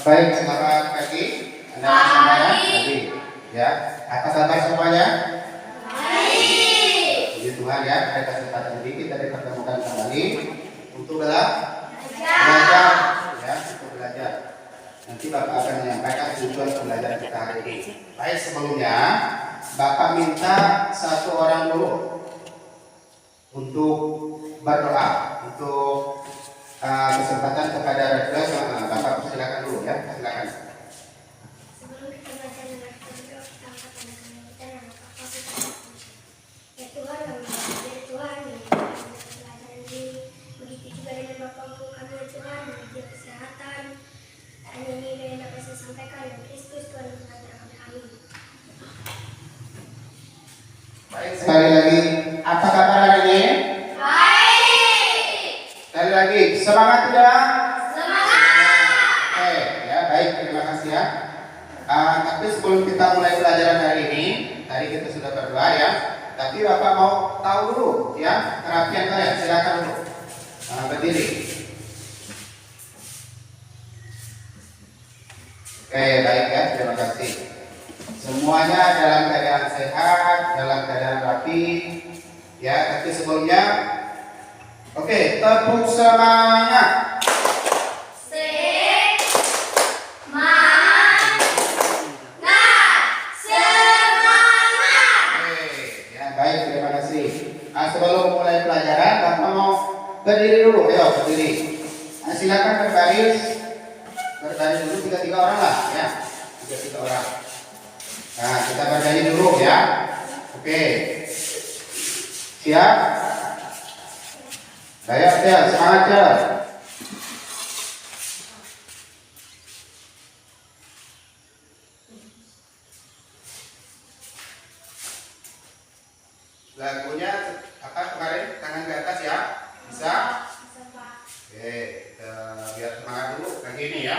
Baik, selamat pagi. Anda semuanya pagi. Ya, apa kabar semuanya? Baik. Puji Tuhan ya, pada kesempatan ini kita dipertemukan kembali untuk belajar, ya, untuk belajar. Nanti Bapak akan menyampaikan tujuan pembelajaran kita hari ini. Baik, sebelumnya Bapak minta satu orang dulu untuk berdoa, untuk kesempatan kepada Radras. Bapak silakan dulu ya, silakan. Sebelum kita baca dan berdoa, kita angkat tangan kita dan apa kita ya Tuhan kami ya Tuhan yang pelajaran ini begitu juga dengan Bapakku kami ya Tuhan memberi kesehatan dan ini yang dapat saya sampaikan dengan Kristus Tuhan yang mengajar kami. Baik, sekali lagi, apa kabar hari ini? Baik. Sekali lagi, semangat tidak? Semangat. Oke, ya baik, terima kasih ya. Tapi sebelum kita mulai pelajaran hari ini, tadi kita sudah berdoa ya. Tapi Bapak mau tahu dulu ya kerapian kalian, silakan dulu berdiri. Oke, baik ya, terima kasih. Semuanya dalam keadaan sehat, dalam keadaan rapi, ya. Tapi sebelumnya, oke, tepuk semangat. Sebelum mulai pelajaran, Bapak mau berdiri dulu, ayo berdiri. Silakan berbaris dulu 3 orang lah, ya, 3 orang. Nah, kita berdiri dulu ya. Oke, siap? Ayo, semangat ya. Lagunya apa kemarin? Tangan ke atas ya, bisa? Oke, biar semangat dulu kayak gini ya.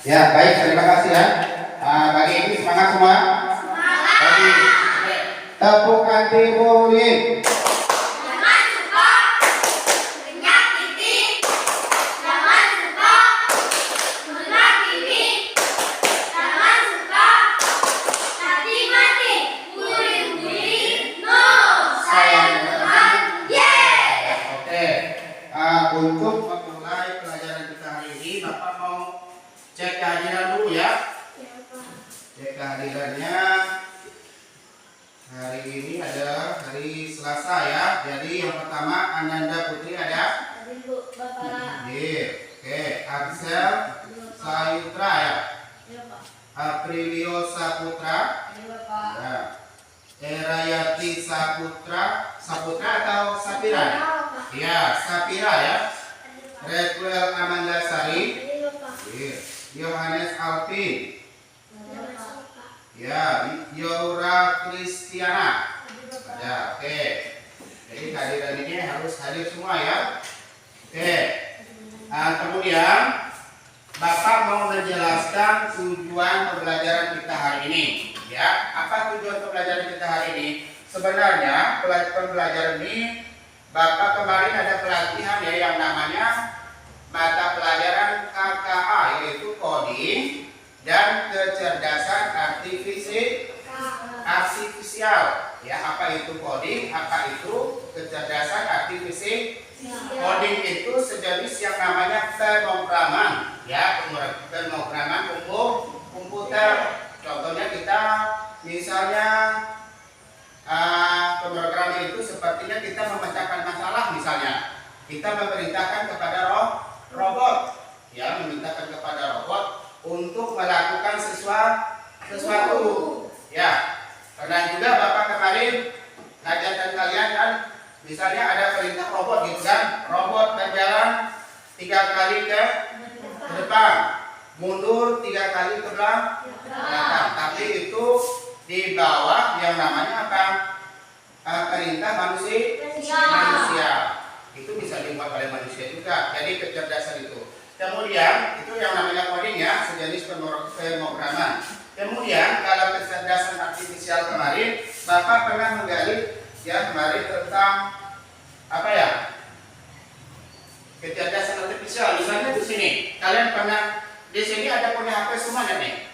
Ya, baik, terima kasih ya. Pagi ini semangat semua. Pagi. Tepukan dimulai. Jangan suka menyakiti. Jangan suka menghakimi. Jangan suka hati mati. Bully. No. Sayang Tuhan. Yeah. Oke. Untuk memulai pelajaran kita hari ini, Bapak mau cek kehadiran dulu ya. Ya, Pak. Cek kehadirannya. Hari ini ada hari Selasa ya. Jadi yang pertama Ananda Putri ada. Hadir, Bu, Bapak. Hadir. Oke, Axel Sayutra ya. Ya, Pak. Aprilio Saputra. Ya, Bapak. Ya. Erayati Saputra. Saputra atau Sapira? Ya, Pak. Ya, Sapira ya. Hadir, Pak. Redwell Amanda Sari. Hadir, Bapak. Hadir. Yohanes Alvin. Ya, Bapak. Ya, Yora Kristiana. Hadir, Bapak. Ya, oke. Jadi kehadiran ini harus hadir semua ya. Oke. Kemudian Bapak mau menjelaskan tujuan pembelajaran kita hari ini. Ya, apa tujuan pembelajaran kita hari ini? Sebenarnya pembelajaran ini Bapak kemarin ada pelatihan ya yang namanya mata pelajaran KKA, yaitu coding dan kecerdasan artifisial. Ya, apa itu coding? Apa itu kecerdasan artifisial? Coding itu sejenis yang namanya pemrograman, ya, pemrograman komputer. Contohnya kita misalnya pemrograman itu sepertinya kita memecahkan masalah, misalnya kita memerintahkan kepada robot, ya, memintakan kepada robot untuk melakukan sesuatu, ya. Pernah juga Bapak kemarin ngajarkan kalian kan, misalnya ada perintah robot gitu kan, robot berjalan 3 kali ke depan, mundur 3 kali ke belakang. Tapi itu di bawah yang namanya apa? Perintah manusia. Itu bisa dibuat oleh manusia juga. Jadi kecerdasan itu. Kemudian itu yang namanya coding ya, sejenis pemrograman. Kemudian kalau kecerdasan artifisial kemarin, Bapak pernah menggali ya kemarin tentang apa ya? Kecerdasan artifisial. Misalnya di sini, kalian pernah di sini ada punya HP semua nggak nih?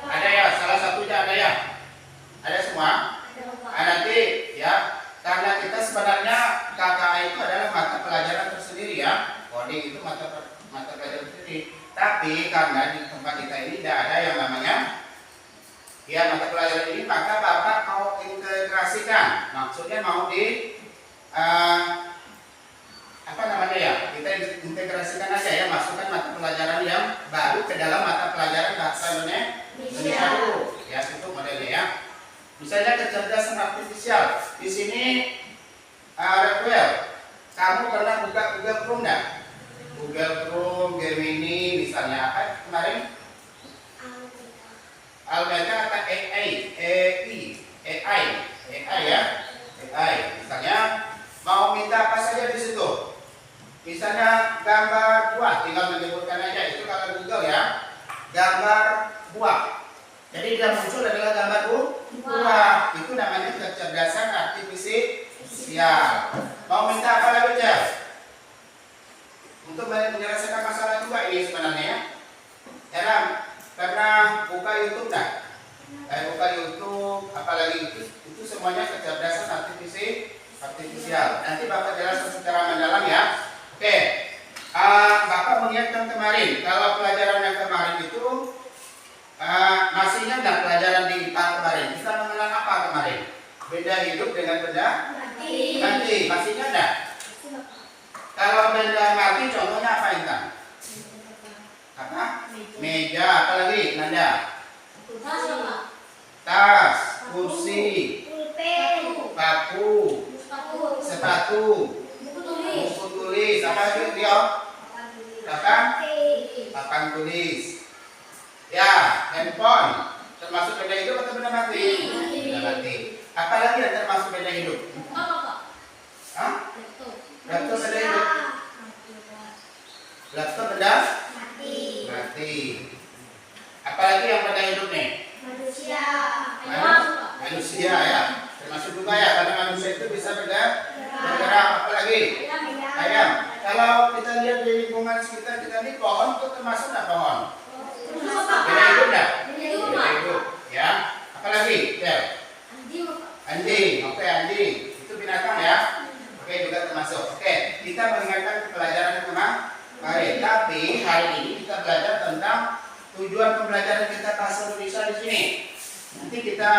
Ada ya, salah satunya ada ya. Ada semua? Nanti ya, karena kita sebenarnya KKA itu adalah mata pelajaran tersendiri ya. Coding itu mata pelajaran tersendiri. Tapi karena di tempat kita ini tidak ada yang namanya ya mata pelajaran ini, maka Bapak mau integrasikan. Maksudnya mau di apa namanya ya? Kita integrasikan aja ya, masukkan mata pelajaran yang baru ke dalam mata pelajaran bahasa Indonesia dulu. Ya, itu modelnya ya. Misalnya kecerdasan artifisial. Di sini Redwell, kamu pernah buka Google Chrome enggak? Google Chrome, Gemini, misalnya apa kemarin? Almeda atau AI ya. AI. Misalnya mau minta apa saja di situ. Misalnya gambar buah, tinggal menyebutkan aja, itu kalau Google ya. Gambar buah. Jadi yang muncul adalah gambar buah. Itu namanya kecerdasan artifisial. Mau minta apa lagi ya? Untuk menyelesaikan masalah juga ini sebenarnya ya. Karena buka YouTube enggak? Buka YouTube, apalagi itu semuanya kecerdasan artifisial. Nanti Bapak jelaskan secara mendalam ya. Oke. Bapak mengingatkan kemarin, kalau pelajaran yang kemarin itu masih ingat nggak pelajaran di IPA kemarin? Kita mengenal apa kemarin? Benda hidup dengan benda mati. Masih ingat nggak? Kalau benda mati contohnya apa Intan? Apa? Meja, apa lagi Nanda? Tas, kursi, paku, sepatu, buku tulis, apa lagi Rio? Papan tulis. Ya, handphone termasuk benda hidup atau benda mati? Benda mati. Apa lagi yang termasuk benda hidup? Hah? Laptop benda hidup? Laptop benda mati. Apa lagi yang benda hidup nih? Manusia ya. Termasuk juga ya, karena manusia itu bisa bergerak. Apa lagi? Ayam. Kalau kita lihat di lingkungan sekitar kita ini, pohon itu termasuk nggak pohon? Benda hidup nggak? Benda hidup. Ya. Apa lagi? Anjing. Oke, anjing. Itu binatang ya. Oke, juga termasuk. Oke, kita mengingatkan pelajaran hari ini kita belajar tentang tujuan pembelajaran kita bahasa Indonesia di sini. Nanti kita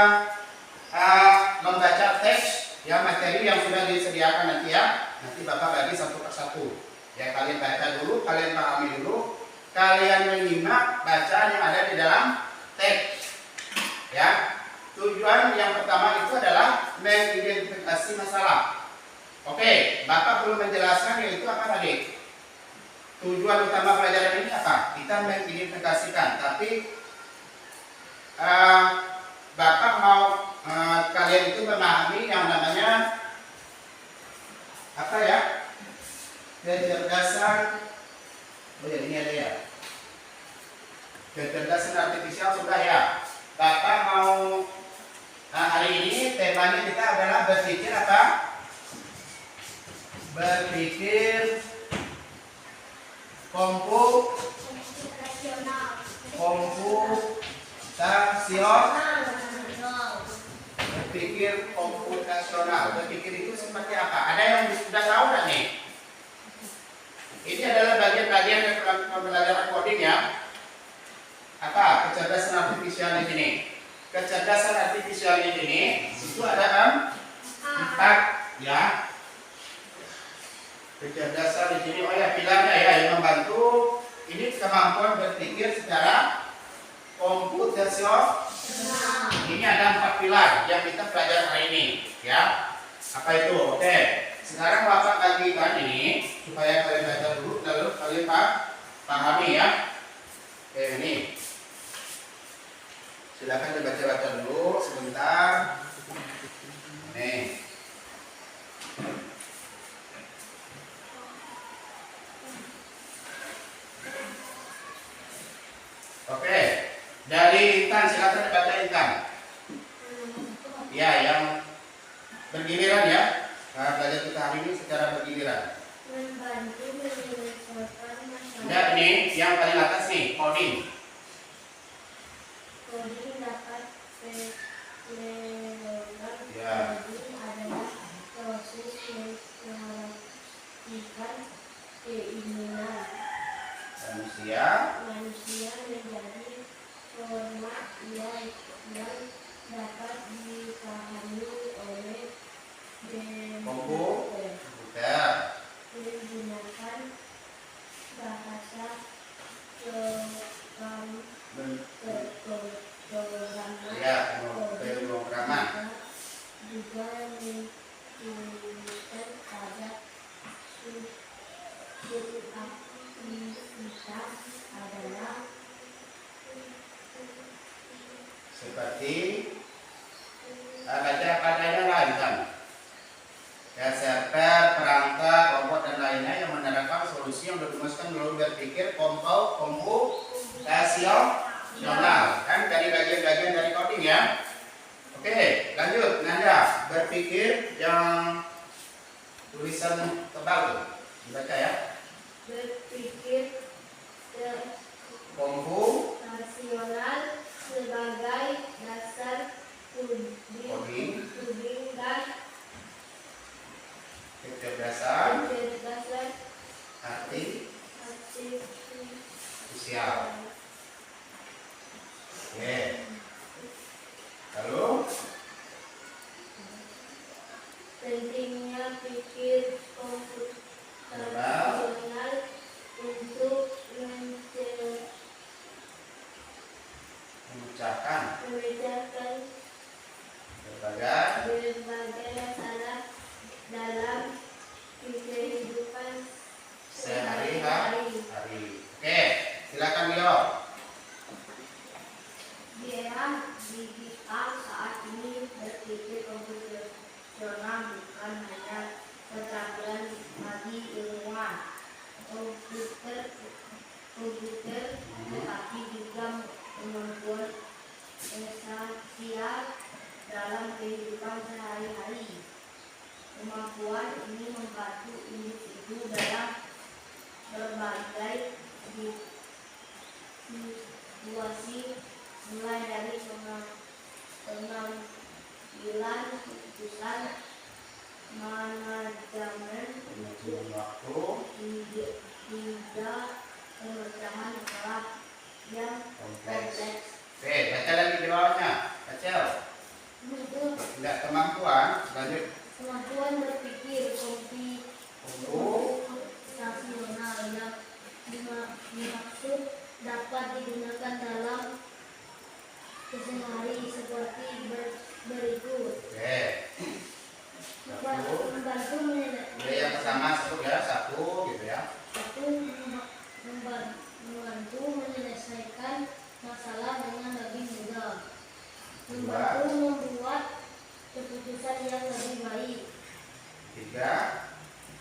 membaca teks ya, materi yang sudah disediakan nanti ya. Nanti Bapak bagi satu persatu. Ya, kalian baca dulu, kalian pahami dulu, kalian menyimak bacaan yang ada di dalam teks. Ya. Tujuan yang pertama itu adalah mengidentifikasi masalah. Oke, Bapak belum menjelaskan yaitu apa tadi? Tujuan utama pelajaran ini apa? Kita mengidentifikasikan, tapi Bapak mau kalian itu memahami yang namanya apa ya? Kecerdasan. Oh ya, ini ada ya. Kecerdasan artifisial sudah ya. Bapak mau hari ini temanya kita adalah berpikir apa? Berpikir komputasional. Berpikir komputasional. Berpikir itu seperti apa? Ada yang sudah tahu nggak nih? Ini adalah bagian-bagian dari pembelajaran coding ya. Apa? Kecerdasan artifisial di sini. Kecerdasan artifisial di sini itu ada 4 ya. Kecerdasan di sini, oh ya, pilarnya ya yang membantu ini kemampuan berpikir secara komputasional. Ini ada 4 pilar yang kita pelajari hari ini ya. Apa itu? Oke. Sekarang Bapak bagikan ini supaya kalian baca dulu lalu kalian pahami ya. Oke, ini. Silakan dibaca-baca dulu sebentar. Nih. Oke, dari Intan silakan dibaca Intan. Ya, yang bergiliran ya. Nah, belajar kita hari ini secara bergiliran. Membantu menyelesaikan masalah. Nah, ini yang paling atas nih, coding. Coding dapat melakukan Ya. coding adalah proses mengartikan keinginan manusia menjadi format yang dapat dipahami oleh Komputer. menggunakan bahasa pemrograman. Juga menunjukkan pada subaktivitas adalah Seperti baca padanya lain kan. Ya, server, perangkat, robot dan lainnya yang menerapkan solusi yang dirumuskan melalui berpikir komputasional. Kan dari bagian-bagian dari coding ya. Oke, lanjut. Nanda, berpikir yang tulisan tebal tuh. Dibaca ya. berpikir Komputasional sebagai dasar coding, dan kecerdasan kecerdasan artifisial. Oke. Lalu pentingnya pikir komputasional untuk mengucapkan memecahkan berbagai masalah dalam kehidupan sehari-hari. Oke, silakan Milo. Di era digital saat ini berpikir komputasional bukan hanya keterampilan bagi ilmuwan komputer tetapi juga kemampuan esensial dalam kehidupan sehari-hari. Kemampuan ini membantu individu dalam berbagai situasi, mulai dari pengambilan keputusan, manajemen Manajemen waktu, hingga pengerjaan masalah yang Kompleks. kompleks. Oke, baca lagi di bawahnya. Baca. Untuk Tidak kemampuan. Lanjut. kemampuan berpikir komputasional yang dimaksud dapat digunakan dalam kesehari seperti berikut. Oke. Membantu Oke, yang pertama satu ya, satu gitu ya. membantu menyelesaikan masalah dengan lebih mudah. Membantu membuat keputusan yang lebih baik. Tiga.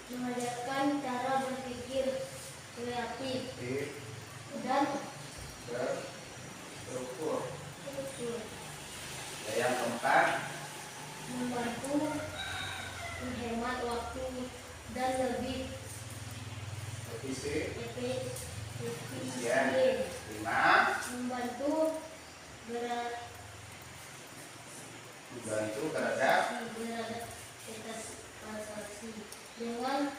Mengajarkan cara berpikir kreatif dan Berstruktur. struktur. Yang keempat. Membantu menghemat waktu dan lebih Efisien. efisien. Lima. Membantu beradaptasi dengan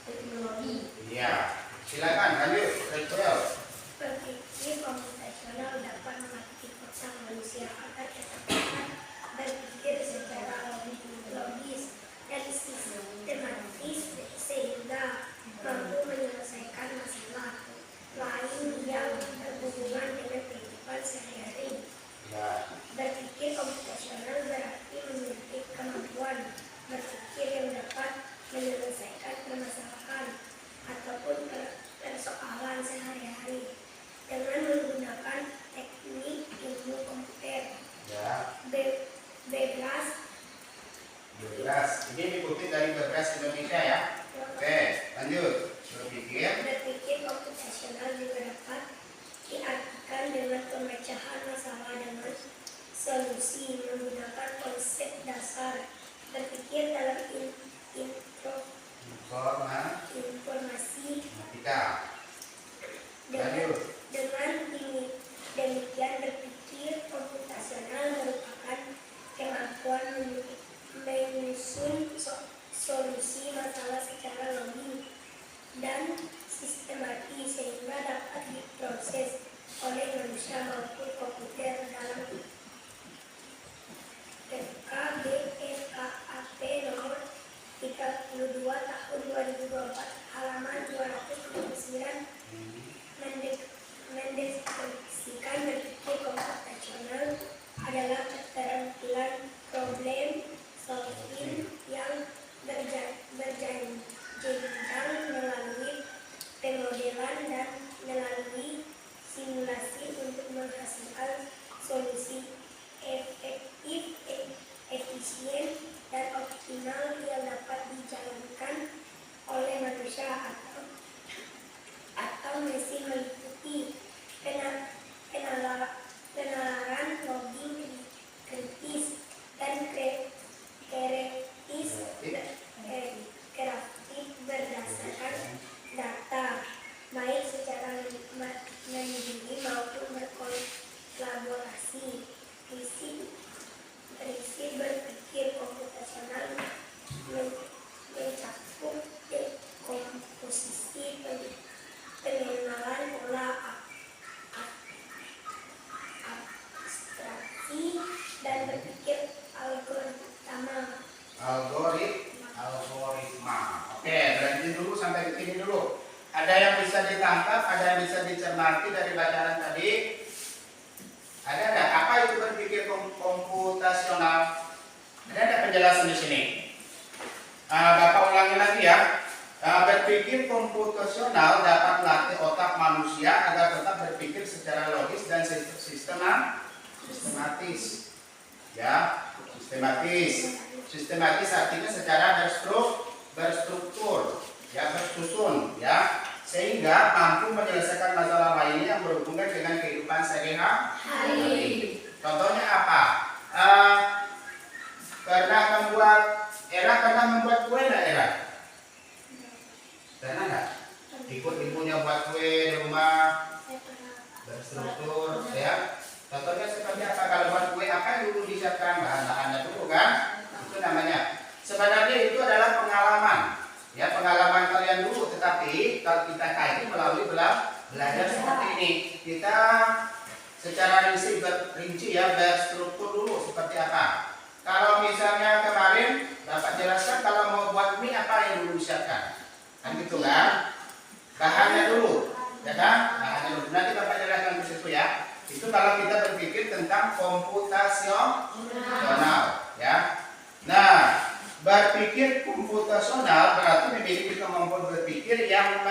teknologi. Iya. Silakan lanjut. Rachel. Berpikir komputasional dapat melatih otak manusia agar dapat berpikir secara logis dan sistematis sehingga mampu menyelesaikan masalah lain yang berhubungan dengan kehidupan sehari-hari. Ya. Berpikir komputasional berarti memiliki kemampuan berpikir yang dapat menyelesaikan permasalahan ataupun persoalan sehari-hari dengan menggunakan teknik ilmu komputer. Ya. Bebas. Ini dikutip dari Bebas Indonesia ya. Oke, lanjut. Berpikir komputasional juga dapat diartikan dengan pemecahan masalah dengan solusi menggunakan konsep dasar berpikir dalam informasi. Lanjut. Dengan demikian berpikir komputasional merupakan kemampuan menyusun solusi masalah secara logis dan sistematis sehingga dapat diproses oleh manusia maupun komputer dalam KBRKAP nomor 32 tahun 2024 halaman 269 mendeskripsikan berpikir komputasional adalah keterampilan problem solving yang berjenjang melalui pemodelan dan melalui simulasi untuk menghasilkan solusi efektif, efisien, dan optimal yang dapat dijalankan oleh manusia atau mesin meliputi penalaran logik kritis dan kreatif berdasarkan data baik secara mandiri maupun berkolaborasi. Prinsip berpikir komputasional mencakup komposisi pengenalan pola abstraksi dan berpikir algoritma. Oke, berhenti dulu sampai ke sini dulu. Ada yang bisa ditangkap, ada yang bisa dicermati dari bacaan tadi? Ada nggak? Apa itu berpikir komputasional? Ada nggak penjelasan di sini? Bapak ulangi lagi ya. Berpikir komputasional dapat melatih otak manusia agar tetap berpikir secara logis dan sistematis. Ya, sistematis. Sistematis artinya secara berstruktur, ya, bersusun, ya, sehingga mampu menyelesaikan masalah lainnya yang berhubungan dengan kehidupan sehari-hari. Contohnya apa? Karena membuat kue nggak Era? Karena nggak? Ikut ibunya buat kue di rumah, berstruktur, ya. Contohnya seperti apa? Kalau buat kue apa yang dulu disiapkan bahan-bahannya dulu kan? Itu namanya. Sebenarnya itu adalah pengalaman, ya, pengalaman kalian dulu. tetapi kalau kita kaji melalui belajar seperti ini, kita secara rinci ya, berstruktur dulu seperti apa. Kalau misalnya kemarin Bapak jelaskan kalau mau buat mie apa yang dulu siapkan, kan gitu kan? Bahannya dulu, ya kan? Bahannya dulu. Nanti Bapak jelaskan di situ ya. Itu kalau kita berpikir tentang komputasional, ya. Nah, berpikir komputasional berarti memiliki kemampuan berpikir yang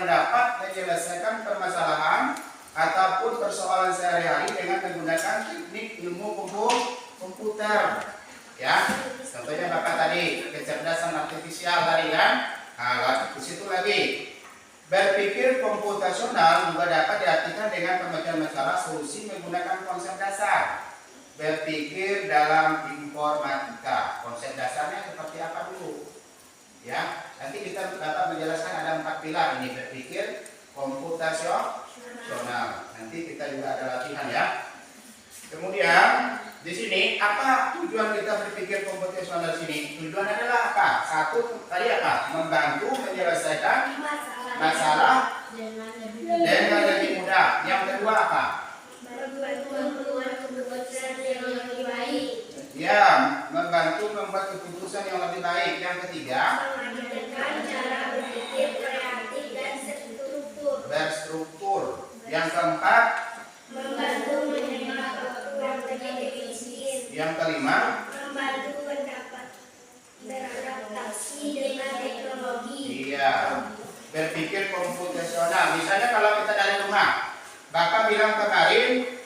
dapat menyelesaikan permasalahan ataupun persoalan sehari-hari dengan menggunakan teknik ilmu komputer. Ya, contohnya Bapak tadi kecerdasan artifisial tadi kan. Nah, di situ lagi berpikir komputasional juga dapat diartikan dengan pemecahan masalah solusi menggunakan konsep dasar. Berpikir dalam informatika, konsep dasarnya seperti apa dulu? Ya, nanti kita dapat menjelaskan ada 4 pilar ini berpikir komputasional. Nanti kita juga ada latihan ya. Kemudian di sini apa tujuan kita berpikir komputasional di sini? Tujuan adalah apa? Satu tadi apa? Membantu menyelesaikan masalah dengan lebih mudah. Yang kedua apa? Ya, membantu membuat keputusan yang lebih baik. Yang ketiga, cara berpikir kreatif dan berstruktur. Yang keempat, membantu menerima waktu yang efisien. yang kelima, Membantu mendapat beradaptasi dengan teknologi. iya, berpikir komputasional. Misalnya kalau kita dari rumah, Bapak bilang kemarin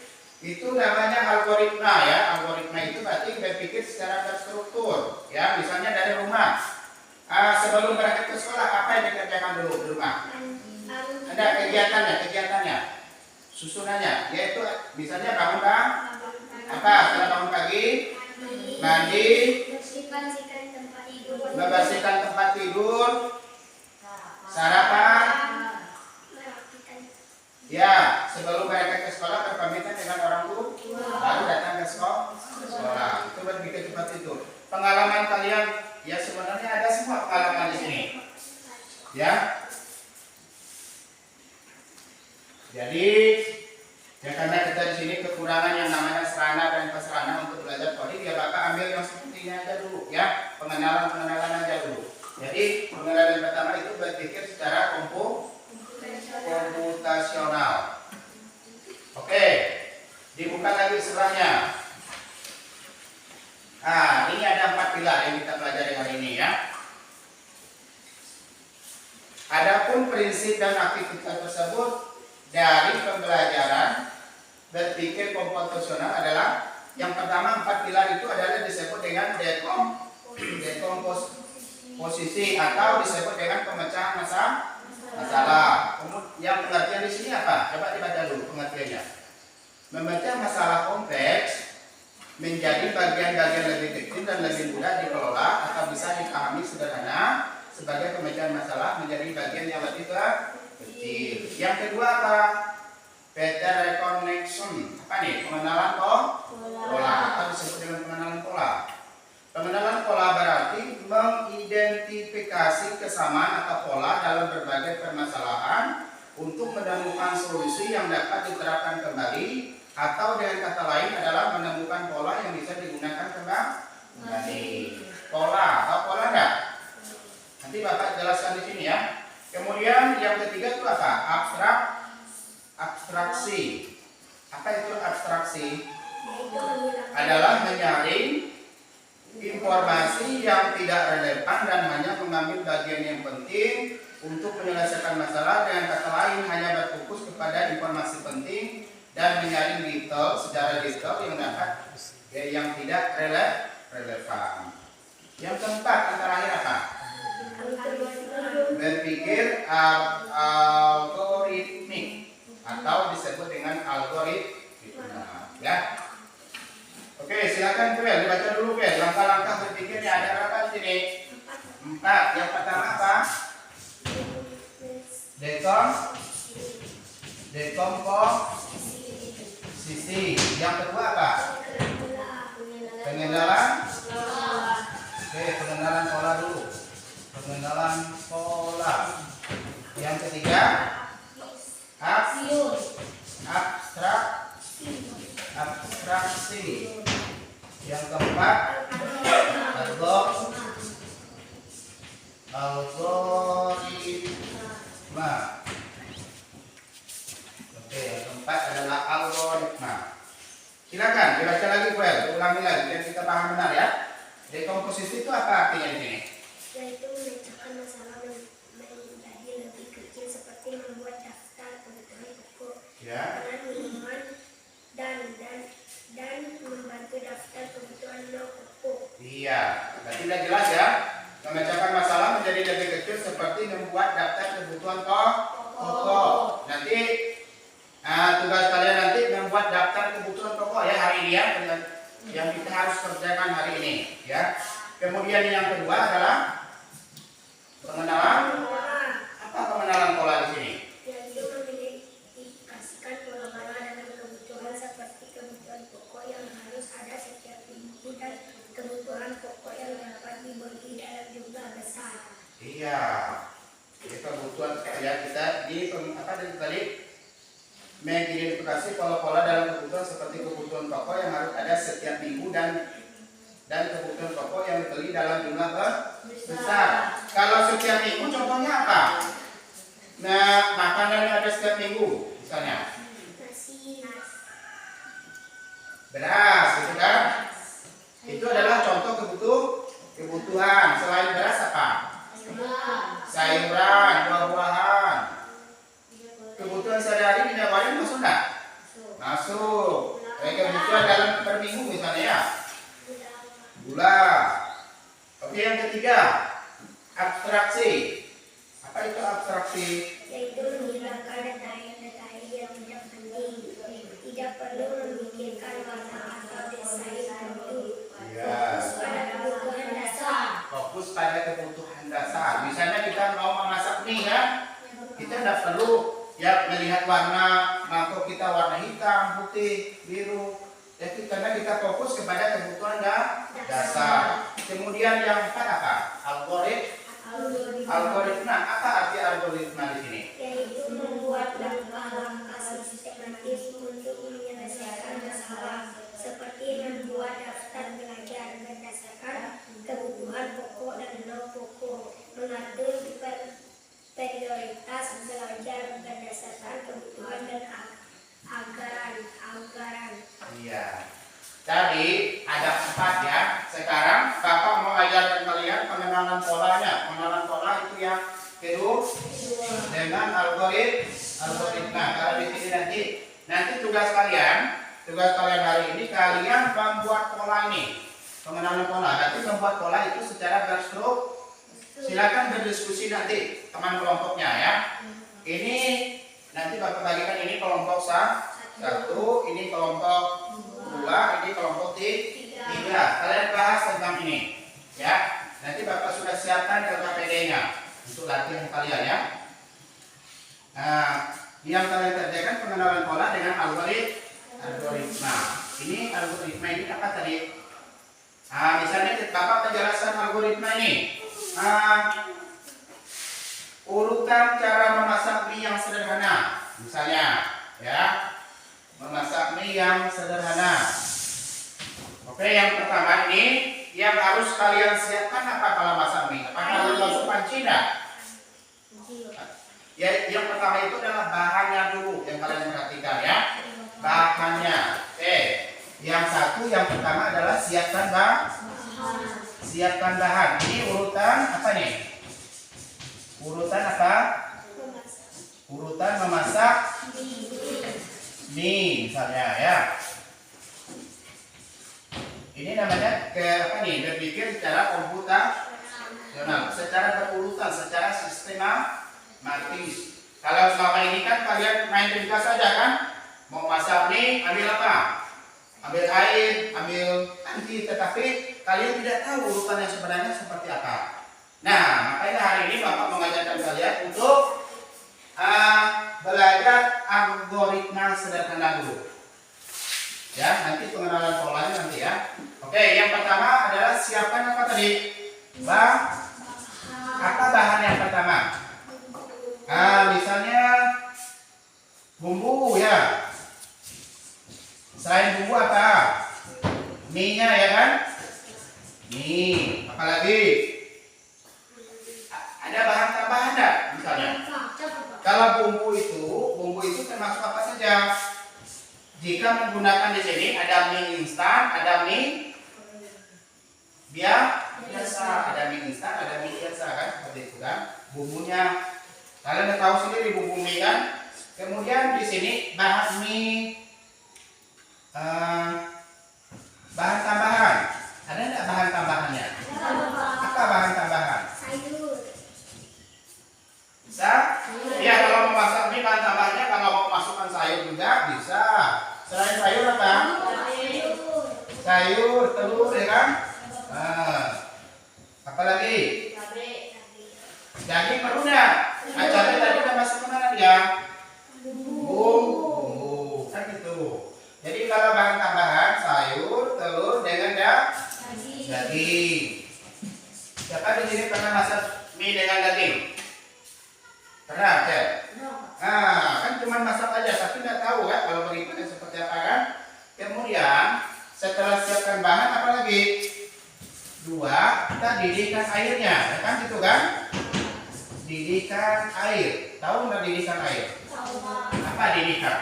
itu namanya algoritma ya. Algoritma itu berarti berpikir secara terstruktur ya. Misalnya dari rumah, sebelum berangkat ke sekolah apa yang dikerjakan dulu di rumah? Ada kegiatannya, susunannya, yaitu misalnya bangun apa? Setelah bangun pagi, mandi, membersihkan tempat tidur, sarapan. Ya, sebelum berangkat ke sekolah berpamitan dengan orang tua, baru datang ke sekolah. Itu berpikir seperti itu. Pengalaman kalian, ya sebenarnya ada semua pengalaman di sini. Ya. Jadi, ya karena kita di sini kekurangan yang namanya serana dan prasarana untuk belajar coding, ya Bapak ambil yang seperti ini aja dulu, ya. Pengenalan aja dulu. Jadi, pengenalan pertama itu berpikir secara komputasional. Oke, dibuka lagi setelahnya. Nah, ini ada 4 pilar yang kita pelajari hari ini ya. Adapun prinsip dan aktivitas tersebut dari pembelajaran berpikir komputasional adalah yang pertama 4 pilar itu adalah disebut dengan dekomposisi atau disebut dengan pemecahan masalah. Yang pengertian di sini apa? Coba dibaca dulu pengertiannya. Memecah masalah kompleks menjadi bagian-bagian lebih kecil dan lebih mudah dikelola atau bisa dipahami sederhana sebagai pemecahan masalah menjadi bagian yang lebih kecil. Yang kedua apa? Pattern recognition. Apa nih? Pengenalan pola. Atau disebut dengan pengenalan pola. Pengenalan pola berarti mengidentifikasi kesamaan atau pola dalam berbagai permasalahan untuk menemukan solusi yang dapat diterapkan kembali, atau dengan kata lain adalah menemukan pola yang bisa digunakan kembali. Pola, atau pola enggak? Nanti Bapak jelaskan di sini ya. Kemudian yang ketiga itu apa? Abstraksi. Apa itu abstraksi? Adalah menyaring informasi yang tidak relevan dan hanya mengambil bagian yang penting untuk menyelesaikan masalah. Dengan kata lain hanya berfokus kepada informasi penting dan menyaring detail secara detail yang tidak relevan. Yang keempat, yang terakhir apa? Berpikir algoritmik atau disebut dengan algoritma ya. Oke, silakan Pel, dibaca dulu Pel. Langkah-langkah berpikirnya ada berapa di sini? 4. Yang pertama apa? Dekomposisi. Yang kedua apa? Pengenalan. Oke, pengenalan pola dulu. Pengenalan pola. Yang ketiga, abstraksi. Yang keempat, algoritma. Oke, yang keempat adalah algoritma. Silakan dibaca lagi, Fuel. Ulangi lagi biar kita paham benar ya. Dekomposisi itu apa artinya di sini? Yaitu memecahkan masalah menjadi lebih kecil seperti membuat daftar kebutuhan pokok, Ya. makanan, minuman, dan membantu daftar kebutuhan non pokok. Iya, berarti udah jelas ya. Memecahkan masalah menjadi lebih kecil seperti membuat daftar kebutuhan pokok. Nanti tugas kalian nanti membuat daftar kebutuhan pokok ya hari ini ya, yang kita harus kerjakan hari ini ya. Kemudian yang kedua adalah pengenalan. Apa pengenalan pola di sini? Yaitu mengidentifikasikan pola-pola dalam kebutuhan seperti kebutuhan pokok yang harus ada setiap minggu dan kebutuhan pokok yang dapat dibagi dalam jumlah besar. Iya. Jadi kebutuhan ya kita di tadi mengidentifikasi pola-pola dalam kebutuhan seperti kebutuhan pokok yang harus ada setiap minggu dan kebutuhan pokok yang dibeli dalam jumlah besar. Kalau setiap minggu contohnya apa? Nah, makanan yang ada setiap minggu misalnya Nasi, beras, gitu kan? Itu adalah contoh kebutuhan. Selain beras apa? Sayuran, buah-buahan. Kebutuhan sehari-hari minyak goreng masuk nggak? Masuk. Kebutuhan dalam per minggu misalnya ya. Gula. Oke, yang ketiga, abstraksi. Apa itu abstraksi? yaitu menghilangkan detail-detail yang tidak penting. Tidak perlu memikirkan warna atau desain tertentu. Ya. Fokus pada kebutuhan dasar. Fokus pada kebutuhan dasar. Misalnya kita mau memasak mie kan, kita tidak perlu ya melihat warna mangkok kita warna hitam, putih, biru. Jadi karena kita fokus kepada kebutuhan dasar. Kemudian yang keempat apa? Algoritma. Apa arti algoritma di sini? Yaitu membuat langkah-langkah sistematis untuk menyelesaikan masalah, seperti membuat daftar belajar berdasarkan kebutuhan pokok dan non pokok, mengatur prioritas belajar berdasarkan kebutuhan dan anggaran. Iya. Tadi ada 4 ya. Sekarang Bapak mau ajarkan kalian pengenalan polanya. Pengenalan pola itu yang kedua dengan algoritma. Kalau di sini nanti tugas kalian hari ini kalian membuat pola ini. Pengenalan pola. Nanti membuat pola itu secara berstruktur. Silakan berdiskusi nanti teman kelompoknya ya. Ini nanti Bapak bagikan ini kelompok 1, ini kelompok 2, ini kelompok 3. Kalian bahas tentang ini ya. Nanti Bapak sudah siapkan LKPD-nya untuk latihan kalian ya. Nah, yang kalian kerjakan pengenalan pola dengan algoritma. Ini algoritma ini apa tadi? Misalnya Bapak menjelaskan algoritma ini. Urutan cara memasak mie yang sederhana, misalnya ya, memasak mie yang sederhana. Oke, yang pertama ini yang harus kalian siapkan apa kalau masak mie? Apakah kalian masuk panci enggak? Ya, yang pertama itu adalah bahannya dulu yang kalian perhatikan ya. Bahannya. Oke. Yang pertama adalah siapkan bahan. Ini urutan apa nih? Urutan apa? Urutan memasak mie misalnya ya. Ini namanya berpikir secara komputasional, secara berurutan, secara sistematis. Kalau selama ini kan kalian main ringkas saja kan? Mau masak mie, ambil apa? Ambil air, ambil tangki, tetapi kalian tidak tahu urutan yang sebenarnya seperti apa. Nah, makanya hari ini Bapak mengajarkan kalian untuk belajar algoritma sederhana dulu. Ya, nanti pengenalan polanya nanti ya. Oke, yang pertama adalah siapkan apa tadi? Apa bahan yang pertama? Bumbu ya. Selain bumbu apa? Mie-nya ya kan? Mie. Apalagi? Ada bahan tambahan enggak misalnya? Kalau bumbu itu termasuk apa saja? Jika menggunakan di sini ada mie instan, ada mie biasa, ada mie instan, ada mie biasa kan? Seperti itu kan? Bumbunya kalian udah tahu sendiri bumbu mie kan? Kemudian di sini bahan mie bahan tambahan. Ada enggak bahan tambahannya? Apa bahan tambahan? Sayur. Bisa? Iya, kalau mau masak mie bahan tambahannya kalau mau masukkan sayur juga bisa. Selain sayur apa? Sayur, telur ya kan? Apa lagi? Daging perlu enggak? Cabai tadi udah masuk ke mana dia? Bumbu. Kan gitu. Jadi kalau bahan tambahan sayur, telur dengan daging. Siapa di sini pernah masak mie dengan daging? Pernah, Cel? Kan cuma masak aja, tapi nggak tahu kan kalau berikutnya seperti apa kan? Kemudian setelah siapkan bahan apa lagi? Dua, kita didihkan airnya, ya kan gitu kan? Didihkan air. Tahu nggak didihkan air? Apa didihkan?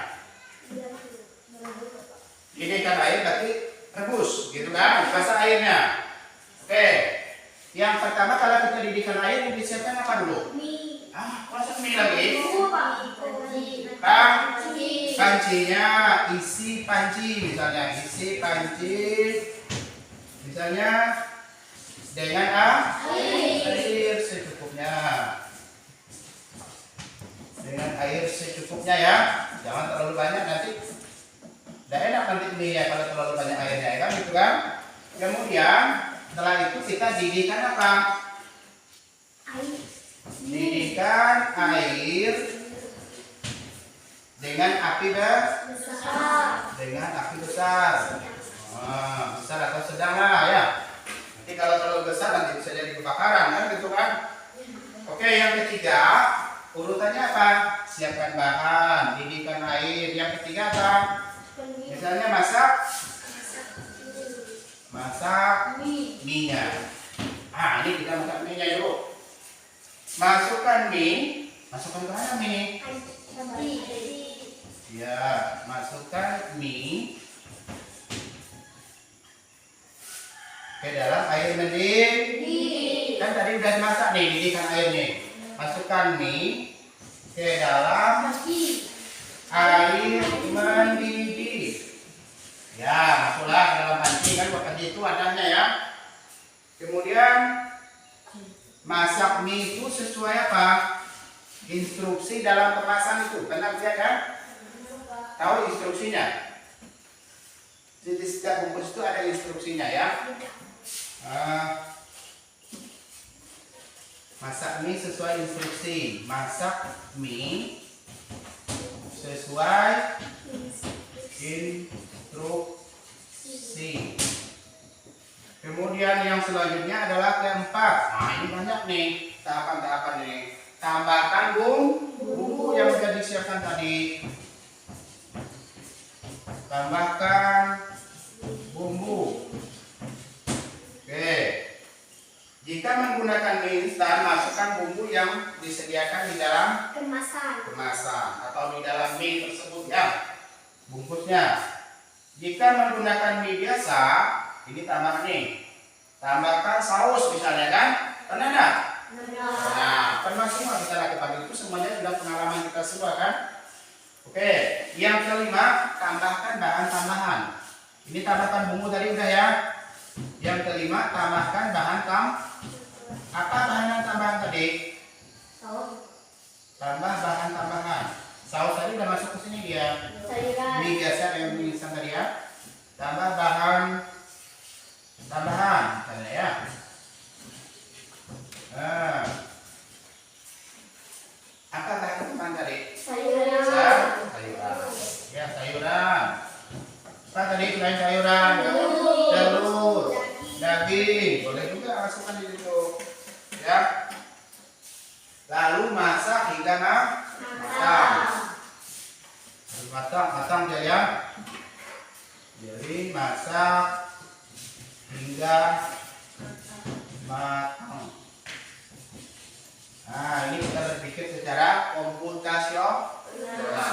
Didihkan air berarti rebus, gitu kan? Basah airnya. Oke. Yang pertama kalau kita didihkan air, yang disiapkan apa dulu? Mie. Masak mie lagi? Panci. Pancinya isi panci misalnya, isi panci misalnya dengan air secukupnya. Dengan air secukupnya ya, jangan terlalu banyak nanti tidak enak nanti mie ya kalau terlalu banyak airnya ya kan gitu kan. Kemudian setelah itu kita didihkan apa? Didihkan air dengan api besar. Dengan api besar. Besar atau sedang lah ya. Nanti kalau terlalu besar nanti bisa jadi kebakaran kan gitu kan. Oke, yang ketiga urutannya apa? Siapkan bahan, didihkan air. Yang ketiga apa? Misalnya masak mie-nya. Ini kita masak mie-nya dulu. Masukkan mie. Masukkan ke mana mie? Ya, masukkan mie ke dalam air mendidih. Kan tadi udah dimasak nih, didihkan air nih. Masukkan mie ke dalam air mendidih. Ya, masuklah ke dalam panci kan panci itu adanya ya. Kemudian masak mie itu sesuai apa? Instruksi dalam kemasan itu. Pernah lihat kan? Tahu instruksinya? Di setiap bungkus itu ada instruksinya ya. Masak mie sesuai instruksi. Masak mie sesuai instruksi. Kemudian yang selanjutnya adalah keempat. Ini banyak nih tahapan-tahapan nih. Tambahkan bumbu yang sudah disiapkan tadi. Tambahkan bumbu. Oke. Jika menggunakan mie instan, masukkan bumbu yang disediakan di dalam kemasan atau di dalam mie tersebut ya. Bungkusnya. Jika menggunakan mie biasa, ini tambah nih. Tambahkan saus misalnya kan? Pernah enggak? Pernah semua kita lakukan itu, semuanya sudah pengalaman kita semua kan? Oke, yang kelima, tambahkan bahan tambahan. Ini tambahkan bumbu tadi udah ya. Yang kelima, tambahkan bahan apa bahan tambahan tadi? Tambah bahan tambahan. Saus tadi udah masuk ke sini dia. Mie biasa yang mie instan tadi ya. Tambah bahan tambahan misalnya ya. Apa bahan tambahan tadi? Sayuran. Ya, sayuran. Apa tadi selain sayuran? Telur, daging. Boleh juga masukkan di situ. Ya. Lalu masak hingga matang. matang ya. Jadi masak hingga matang. Nah, ini kita berpikir secara komputasional,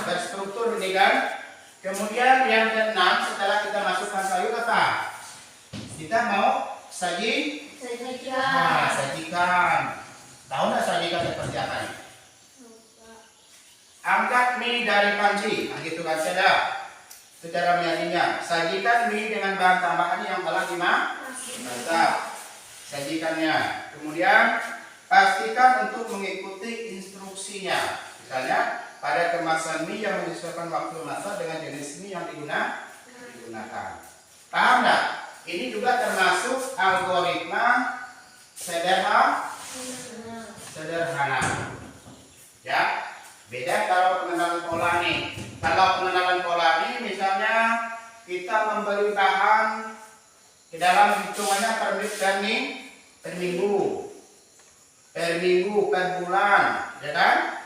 berstruktur ini kan. Kemudian yang keenam, setelah kita masukkan sayur apa? Kita mau sajikan. Nah, sajikan. Tahu nggak sajikan seperti apa nih? Angkat mie dari panci, nah, gitu kan saja. Itu cara menyajinya. Sajikan mie dengan bahan tambahan yang telah dimasak. Sajikannya. Kemudian pastikan untuk mengikuti instruksinya. Misalnya pada kemasan mie yang menyesuaikan waktu masak dengan jenis mie yang digunakan. Paham nggak? Ini juga termasuk algoritma sederhana. Ya, beda kalau pengenalan pola nih. Kalau pengenalan pola ini misalnya kita membeli bahan di dalam hitungannya per minggu, per bulan, ya kan?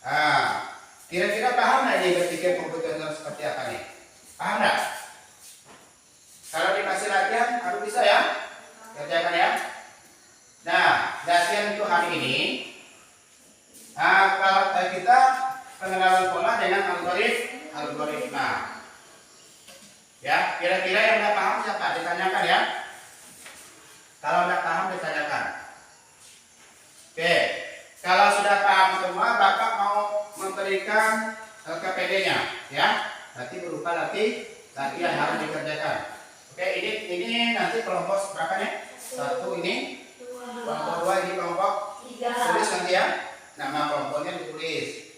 Nah, kira-kira paham nggak ini berpikir komputasional seperti apa nih? Paham nggak? Kalau dikasih latihan, harus bisa ya? Kerjakan ya. Nah, latihan itu hari ini. Nah, kalau kita pengenalan pola dengan algoritma. Ya, kira-kira yang nggak paham siapa? Ditanyakan ya. Kalau nggak paham ditanyakan. Oke, kalau sudah paham semua, Bapak mau memberikan LKPD-nya, ya. Nanti berupa latihan harus dikerjakan. Oke, ini nanti kelompok berapa nih? 1 ini, kelompok 2 ini, kelompok 3. Tulis nanti ya. Nama kelompoknya ditulis.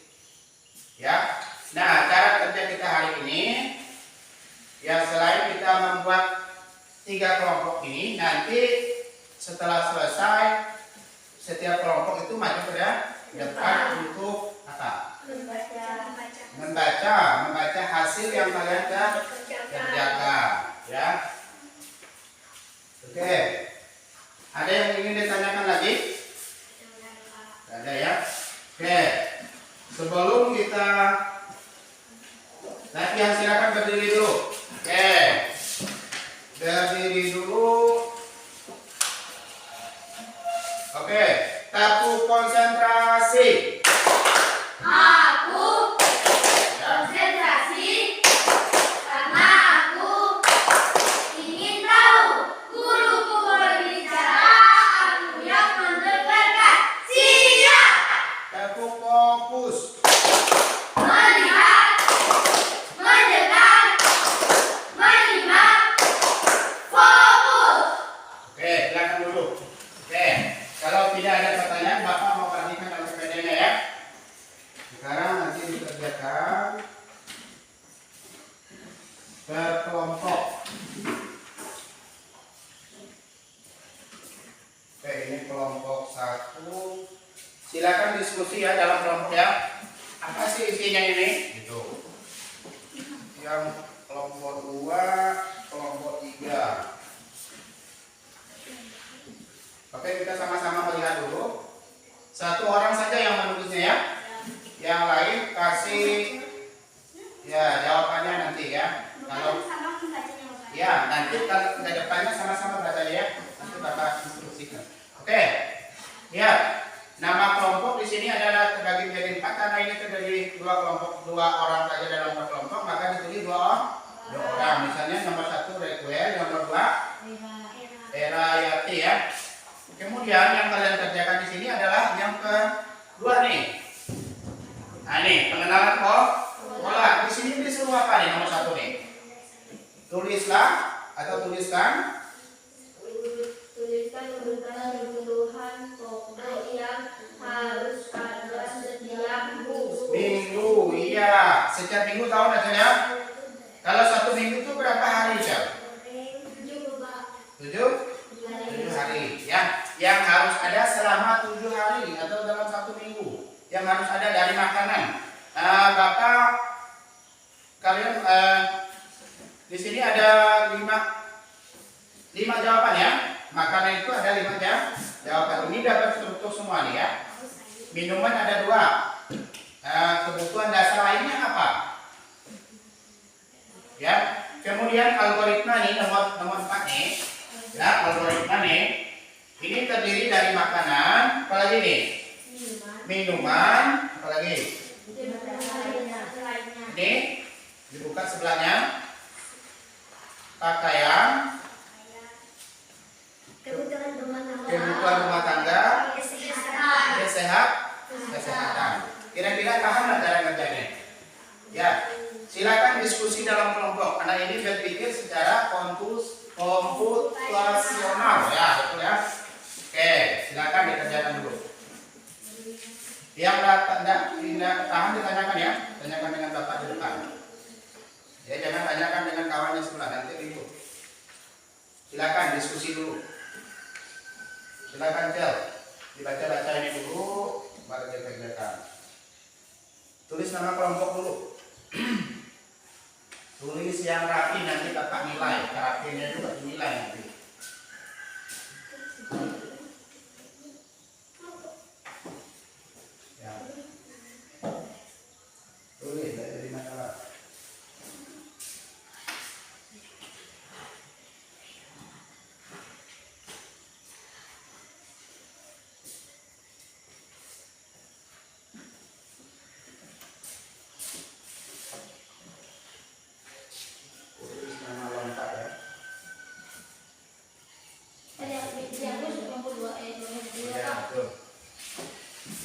Ya. Nah, cara kerja kita hari ini, ya selain kita membuat 3 kelompok ini, nanti setelah selesai setiap kelompok itu maju ke depan untuk apa? Membaca hasil yang kalian kerjakan, ya. Oke. Ada yang ingin ditanyakan lagi? Ada ya. Oke. Sebelum kita latihan, silakan berdiri dulu. Oke. Berdiri dulu. Oke, tapu konsentrasi. Aku konsentrasi karena aku ingin tahu guruku berbicara, aku yang mendengarkan. Siap. Tapu fokus. Melihat, mendengar, menyimak, fokus. Oke, silakan dulu. Oke, kalau tidak ada pertanyaan, Bapak mau perhatikan dalam PPD-nya ya. Sekarang nanti dikerjakan per kelompok. Oke, ini kelompok 1. Silakan diskusi ya dalam kelompok ya. Apa sih isinya ini? Gitu. Yang kelompok 2, kelompok 3. Oke, kita sama-sama melihat dulu. 1 orang saja yang menulisnya ya. Yang lain kasih ya jawabannya nanti ya. Kalau ya nanti kalau ke depannya sama-sama baca ya. Nanti Bapak instruksikan. Oke. Ya. Nama kelompok di sini adalah terbagi menjadi 4 karena ini terdiri 2 kelompok, 2 orang saja dalam satu kelompok, maka ditulis 2 orang. Misalnya nomor 1 Requel, nomor 2 Era Yati ya. Kemudian yang kalian kerjakan di sini adalah yang kedua nih. Nah ini pengenalan pola. Di sini disuruh apa nih nomor 1 nih? Tulislah atau tuliskan. Tuliskan urutan kebutuhan pokok yang harus ada setiap Minggu, iya. Setiap minggu tahu nggak ya? Kalau 1 minggu itu berapa hari ya? 7 hari ya. Yang harus ada selama 7 hari atau dalam 1 minggu. Yang harus ada dari makanan. Bapak kalian di sini ada 5 jawaban ya. Makanan itu ada 5 jawaban. Ini dapat struktur semua nih ya. Minuman ada 2. Kebutuhan dasar lainnya apa? Ya. Kemudian algoritma nih nomor 4 nih. Ya, algoritma nih. Ini terdiri dari makanan, apalagi nih? Minuman, apalagi? Ini dibuka sebelahnya. Pakaian, Kebutuhan rumah tangga, kesehatan. Kira-kira paham nggak cara kerjanya? Ya, silakan diskusi dalam kelompok. Karena ini berpikir secara komputasional, ya, betul ya. Oke, silakan dikerjakan dulu. Yang tidak paham ditanyakan ya, tanyakan dengan bapak di depan. Ya, jangan tanyakan dengan kawannya sebelah, nanti ribut. Silakan diskusi dulu. Silakan Cel, dibaca-baca ini dulu, baru dikerjakan. Tulis nama kelompok dulu. Tulis yang rapi, nanti bapak nilai. Rapinya juga dinilai nanti. Ya. Tulis, tidak jadi masalah.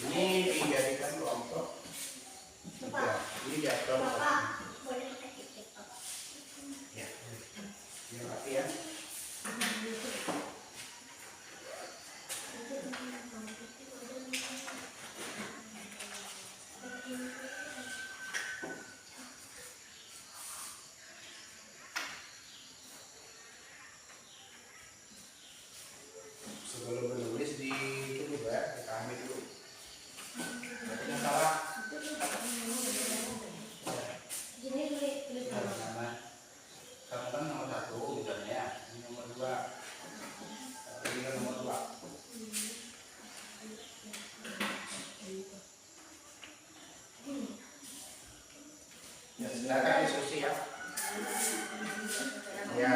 Ini dijadikan kelompok. Ini jadi kelompok. Ya, ini rapi ya. Sebelum menulis di itu dulu ya, dipahami dulu. Jadi yang salah. Kamu kan nomor 1 misalnya ya, ini nomor 2, ini kan nomor 2. Ya, silakan diskusi ya. Ya,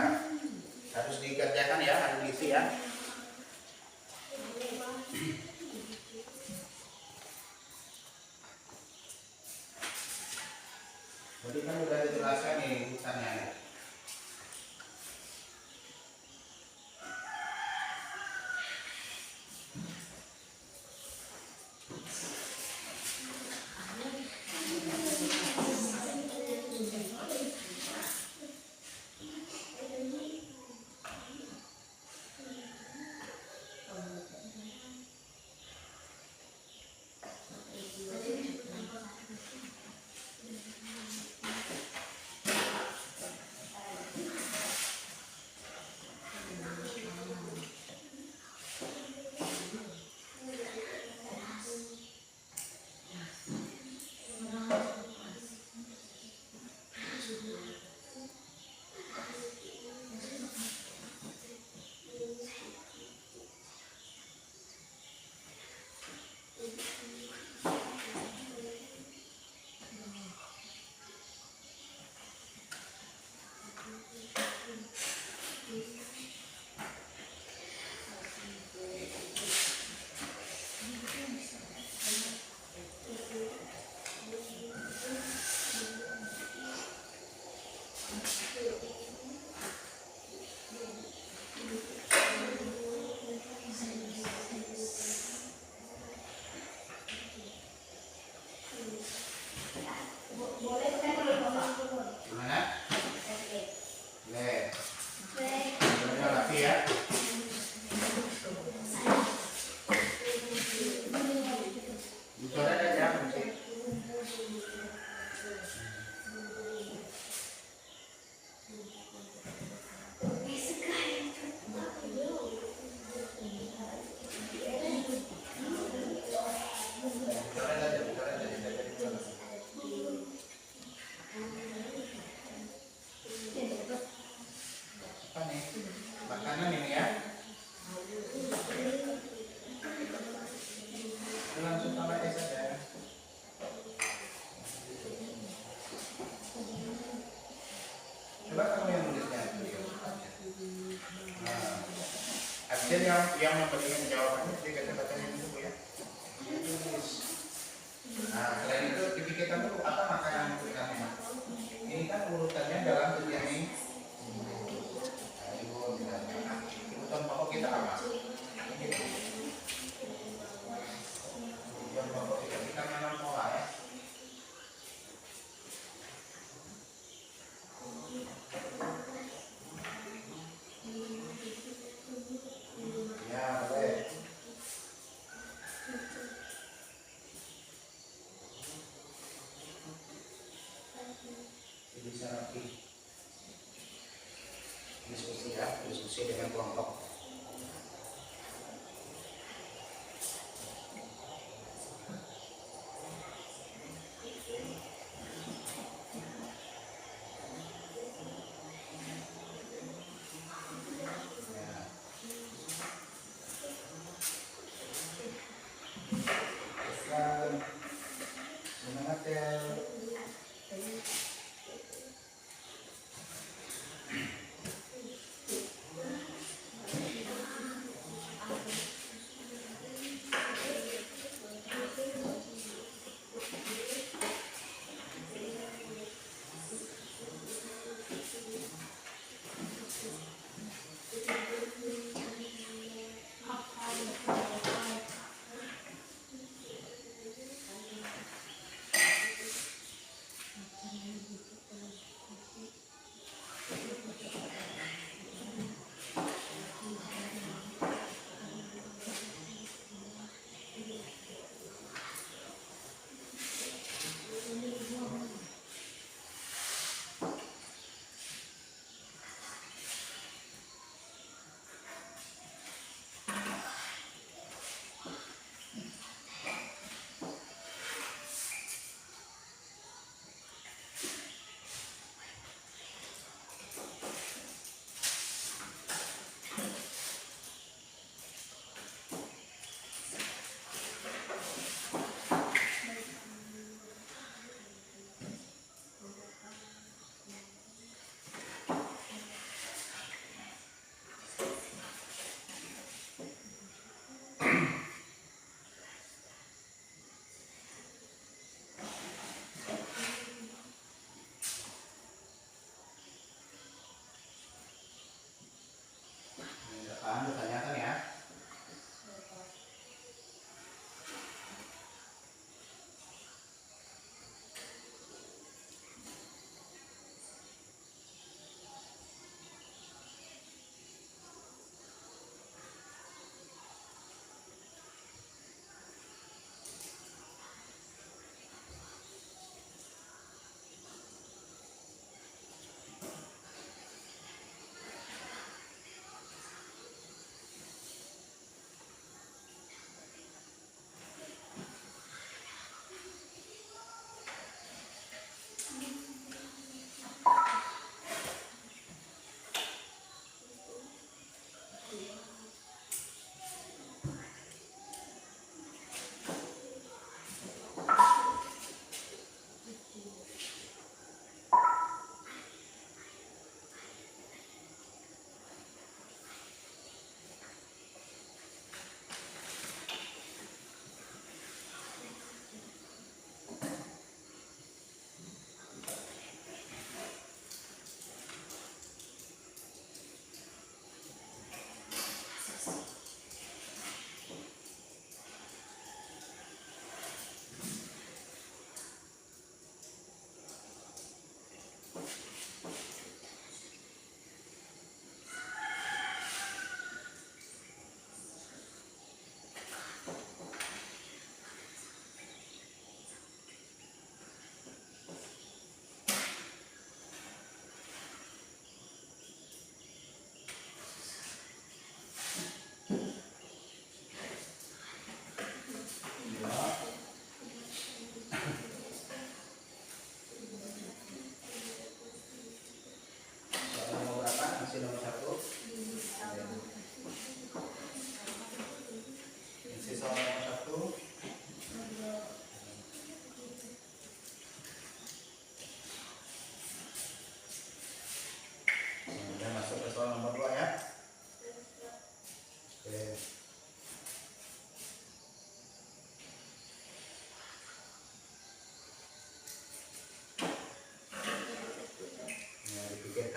harus dikerjakan ya, harus diisi ya. Jadi kan sudah dijelaskan nih urusannya. yang memberikan jawabannya di kata-katanya itu ya. Nah, selain itu dipikirkan dulu apa makanan untuk kami. Ini kan urutannya dalam tujuan ini. Urutan pokok kita apa? Tujuan pokok kita menanam pola ya. Ya, boleh. Bisa rapi. Diskusi ya, diskusi dengan kelompok. Semangat ya.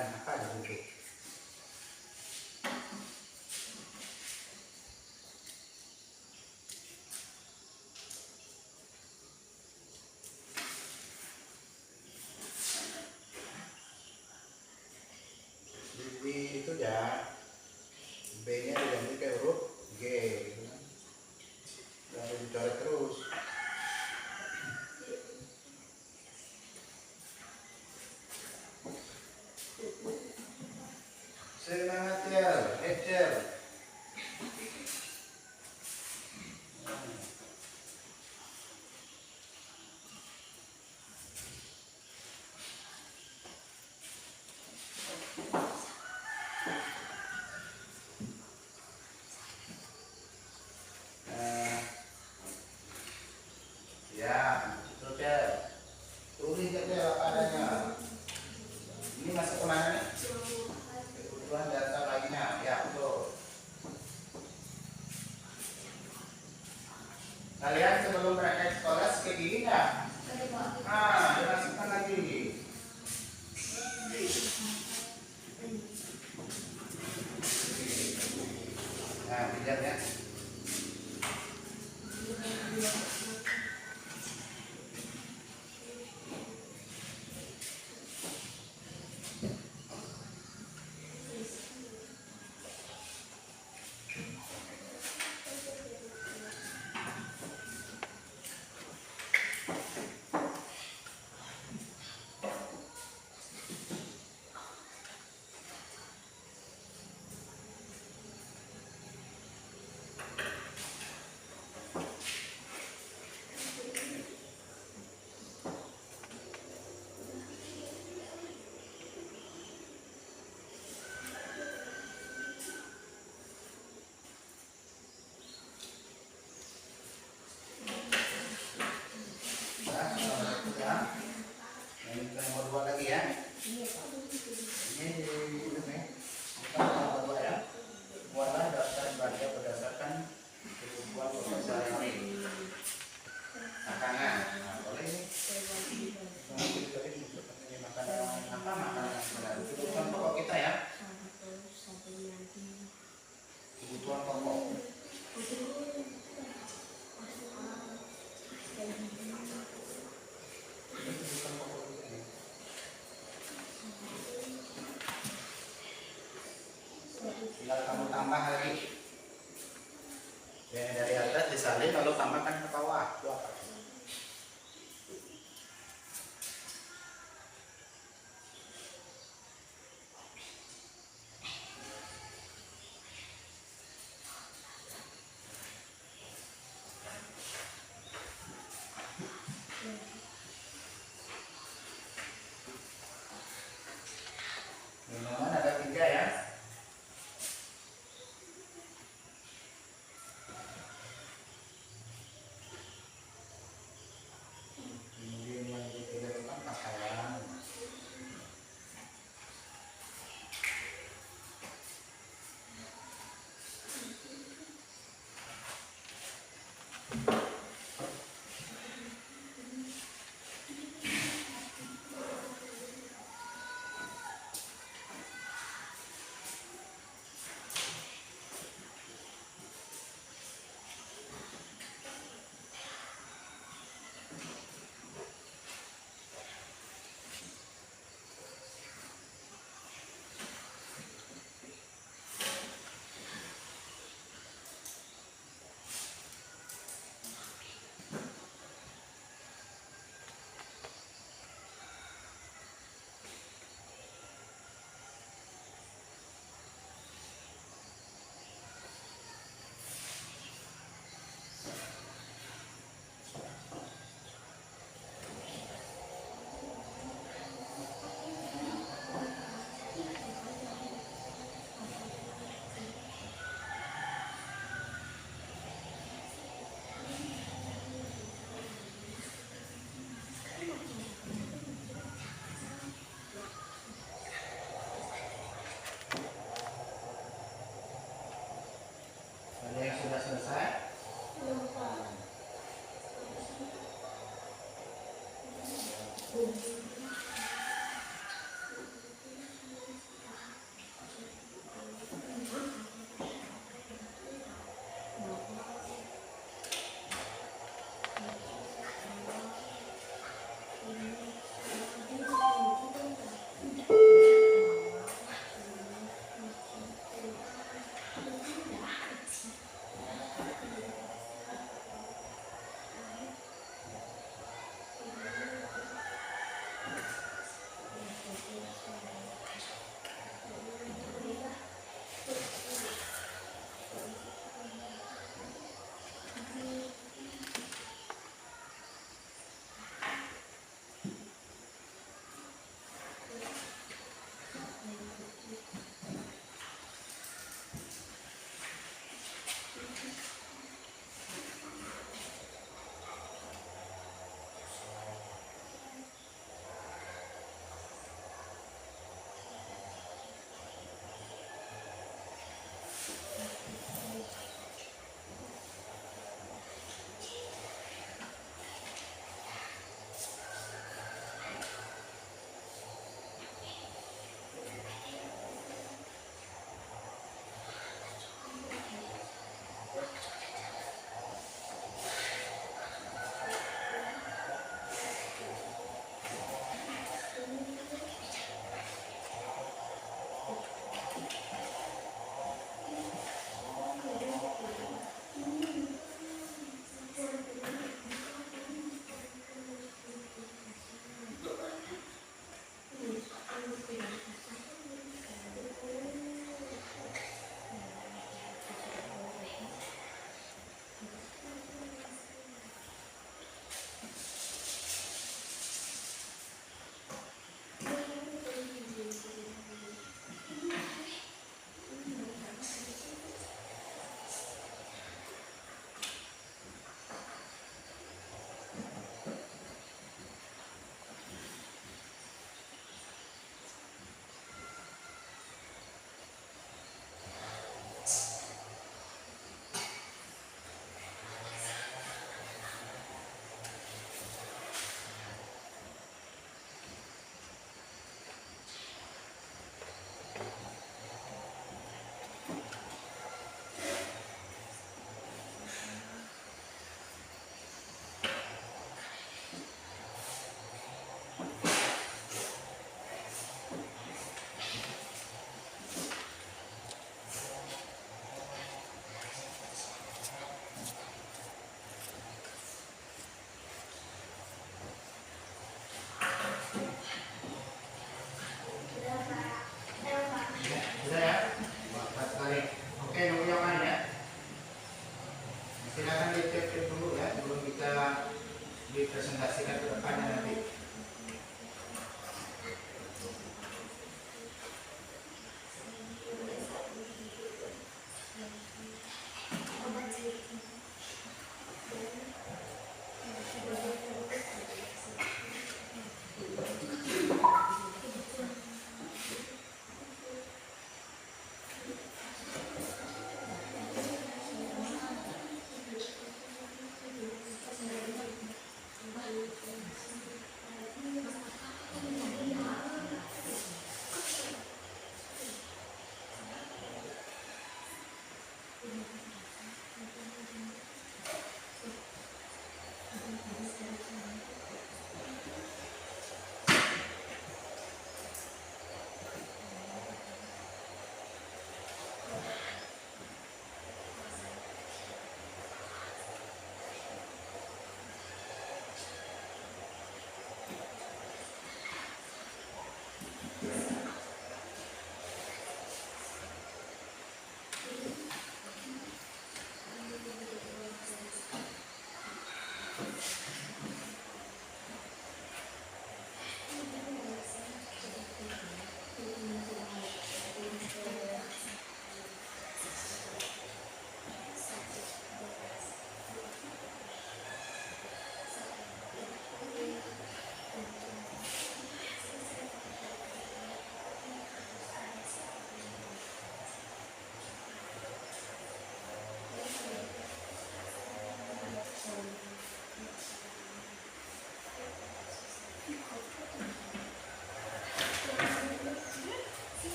kan apa di buku. Di itu ya, B-nya diganti ke huruf G, gitu kan. Lalu dicoret terus. Semangat ya, Excel. Ya, itu Cel. Tulis Cel apa adanya. Ini masuk kemana nih? Kebutuhan dasar lainnya, ya betul. Kalian sebelum berangkat sekolah kayak gini nggak? Dimasukkan lagi. Nah, lihat ya. Yang nomor 2 lagi ya. Ini bukan nomor 2 ya. Buatlah daftar belanja berdasarkan kebutuhan pokok sehari-hari. Makanan, nah, boleh ini. Ini makanan apa? Makanan benar. Kebutuhan pokok kita ya. Kebutuhan pokok. Tinggal kamu tambah lagi. Ya, dari atas disalin lalu tambahkan ke bawah. Dua kali. Minuman ada 3 ya. Kemudian yang ketiga itu kan pakaian. Ada yang sudah selesai?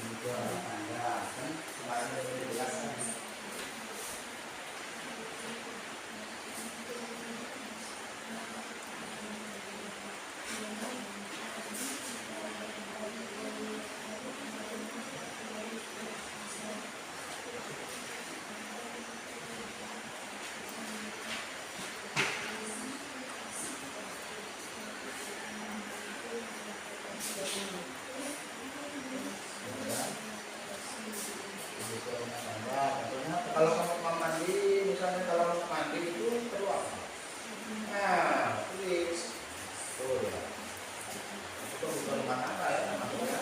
juga Anda kan kemarin sudah dijelaskan. Kalau kamu mau mandi, misalnya kalau mau mandi itu perlu apa? Nah, tulis. Tuh ya. Itu bukan rumah tangga ya, namanya.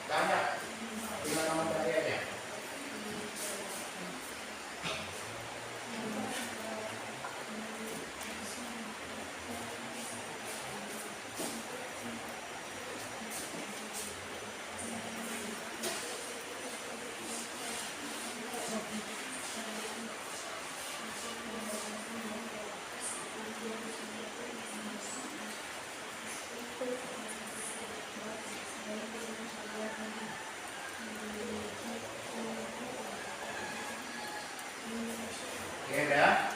Tanya. Gimana nama caranya? Oke, dah.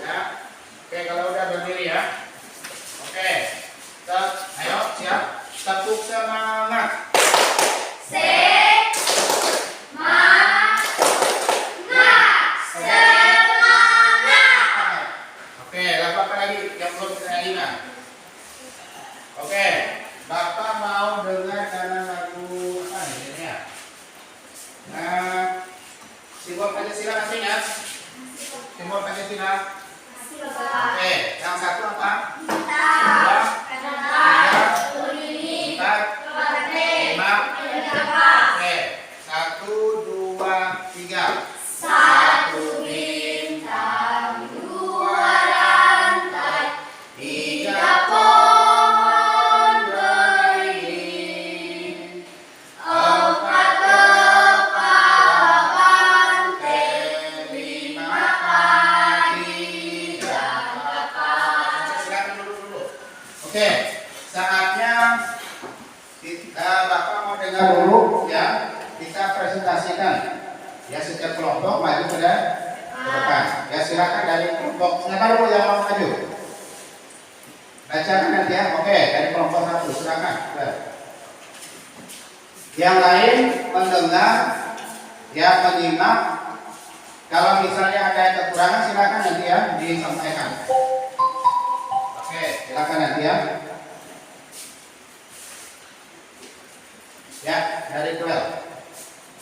Ya. Oke, kalau udah berdiri ya. Oke. Ayo, siap. Tepuk semangat. Oke, lalu apa lagi yang belum kita ingat? Oke, Bapak mau dengar karena lagu apa nih ini ya? Nah, simbol Pancasila masih ingat? Simbol Pancasila. Oke, yang satu apa? Dua, tiga, empat, lima. Oke, 1, 2, 3. Satu bintang, dua rantai, tiga pohon beringin, empat kepala banteng, 5 kaki dan kapal. Silakan dulu. Oke, saatnya Bapak mau dengar dulu ya. Kita presentasikan ya, setiap kelompok maju ke depan. Ya, silakan dari kelompok siapa dulu yang mau maju? Bacakan nanti ya. Oke, dari kelompok 1 silakan. Yang lain mendengar ya, menyimak. Kalau misalnya ada kekurangan silakan nanti ya disampaikan. Oke, silakan nanti ya. Ya, dari Duel.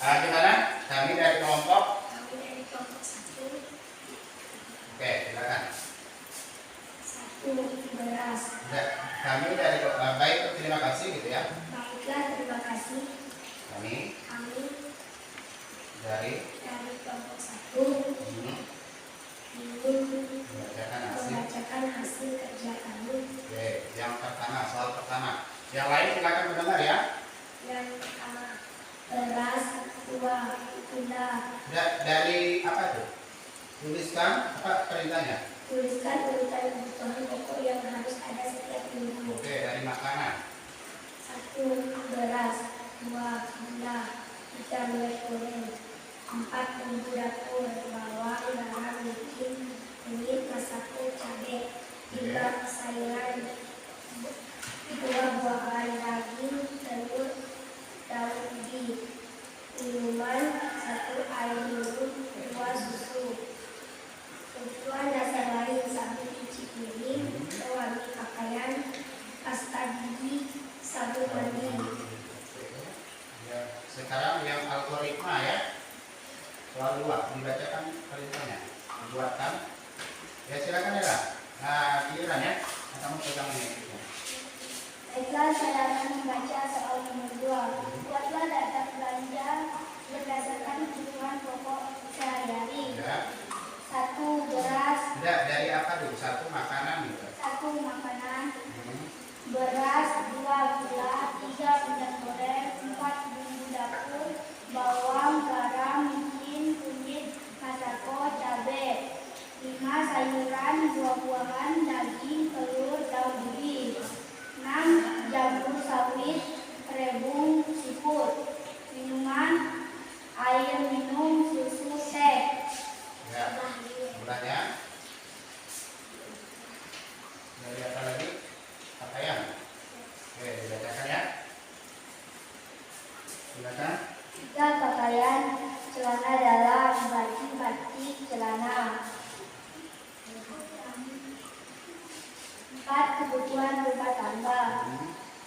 Gimana? Kami dari kelompok. Kami dari kelompok 1. Oke, silakan. 1 beras. Kami dari baik, terima kasih gitu ya. Baiklah, terima kasih. Kami dari kelompok 1 ingin membacakan hasil kerja kami. Oke, yang pertama, soal pertama. Yang lain silakan mendengar ya. Yang pertama, beras, buah, gula. Dari apa tuh? Tuliskan apa perintahnya? Tuliskan urutan kebutuhan pokok yang harus ada setiap minggu. Oke, dari makanan. 1 beras, 2 gula, 3 minyak goreng, 4 bumbu dapur, bawang, garam, micin, kunyit, masako, cabai. 5 sayuran, 2 buah daging, telur, daun ubi. Minuman, 1 air minum, 2 susu. Kebutuhan dasar lain, sabun cuci piring, pewangi pakaian, pasta gigi, sabun mandi. Ya, sekarang yang algoritma ya. Soal 2 dibacakan perintahnya. Buatkan. Ya silakan ya. Nah, giliran ya. Kamu pegang ini. Baiklah, saya akan membaca soal nomor 2. Buatlah daftar belanja berdasarkan kebutuhan pokok sehari-hari. Ya. 1 beras. Tidak, dari apa dulu? 1 makanan gitu. 1 makanan. Beras, 2 gula, 3 minyak goreng, 4 bumbu dapur, bawang, garam, micin, kunyit, masako, cabai. 5 sayuran, buah-buahan, daging, telur, daun ubi. 6 jamur sawit, rebung, siput. Minuman, air minum, susu, teh. Ya. Mulanya. Dari apa lagi? Pakaian. Oke, dibacakan ya. Silakan. 3 pakaian, celana dalam, baju, batik, celana. 4 kebutuhan rumah tangga,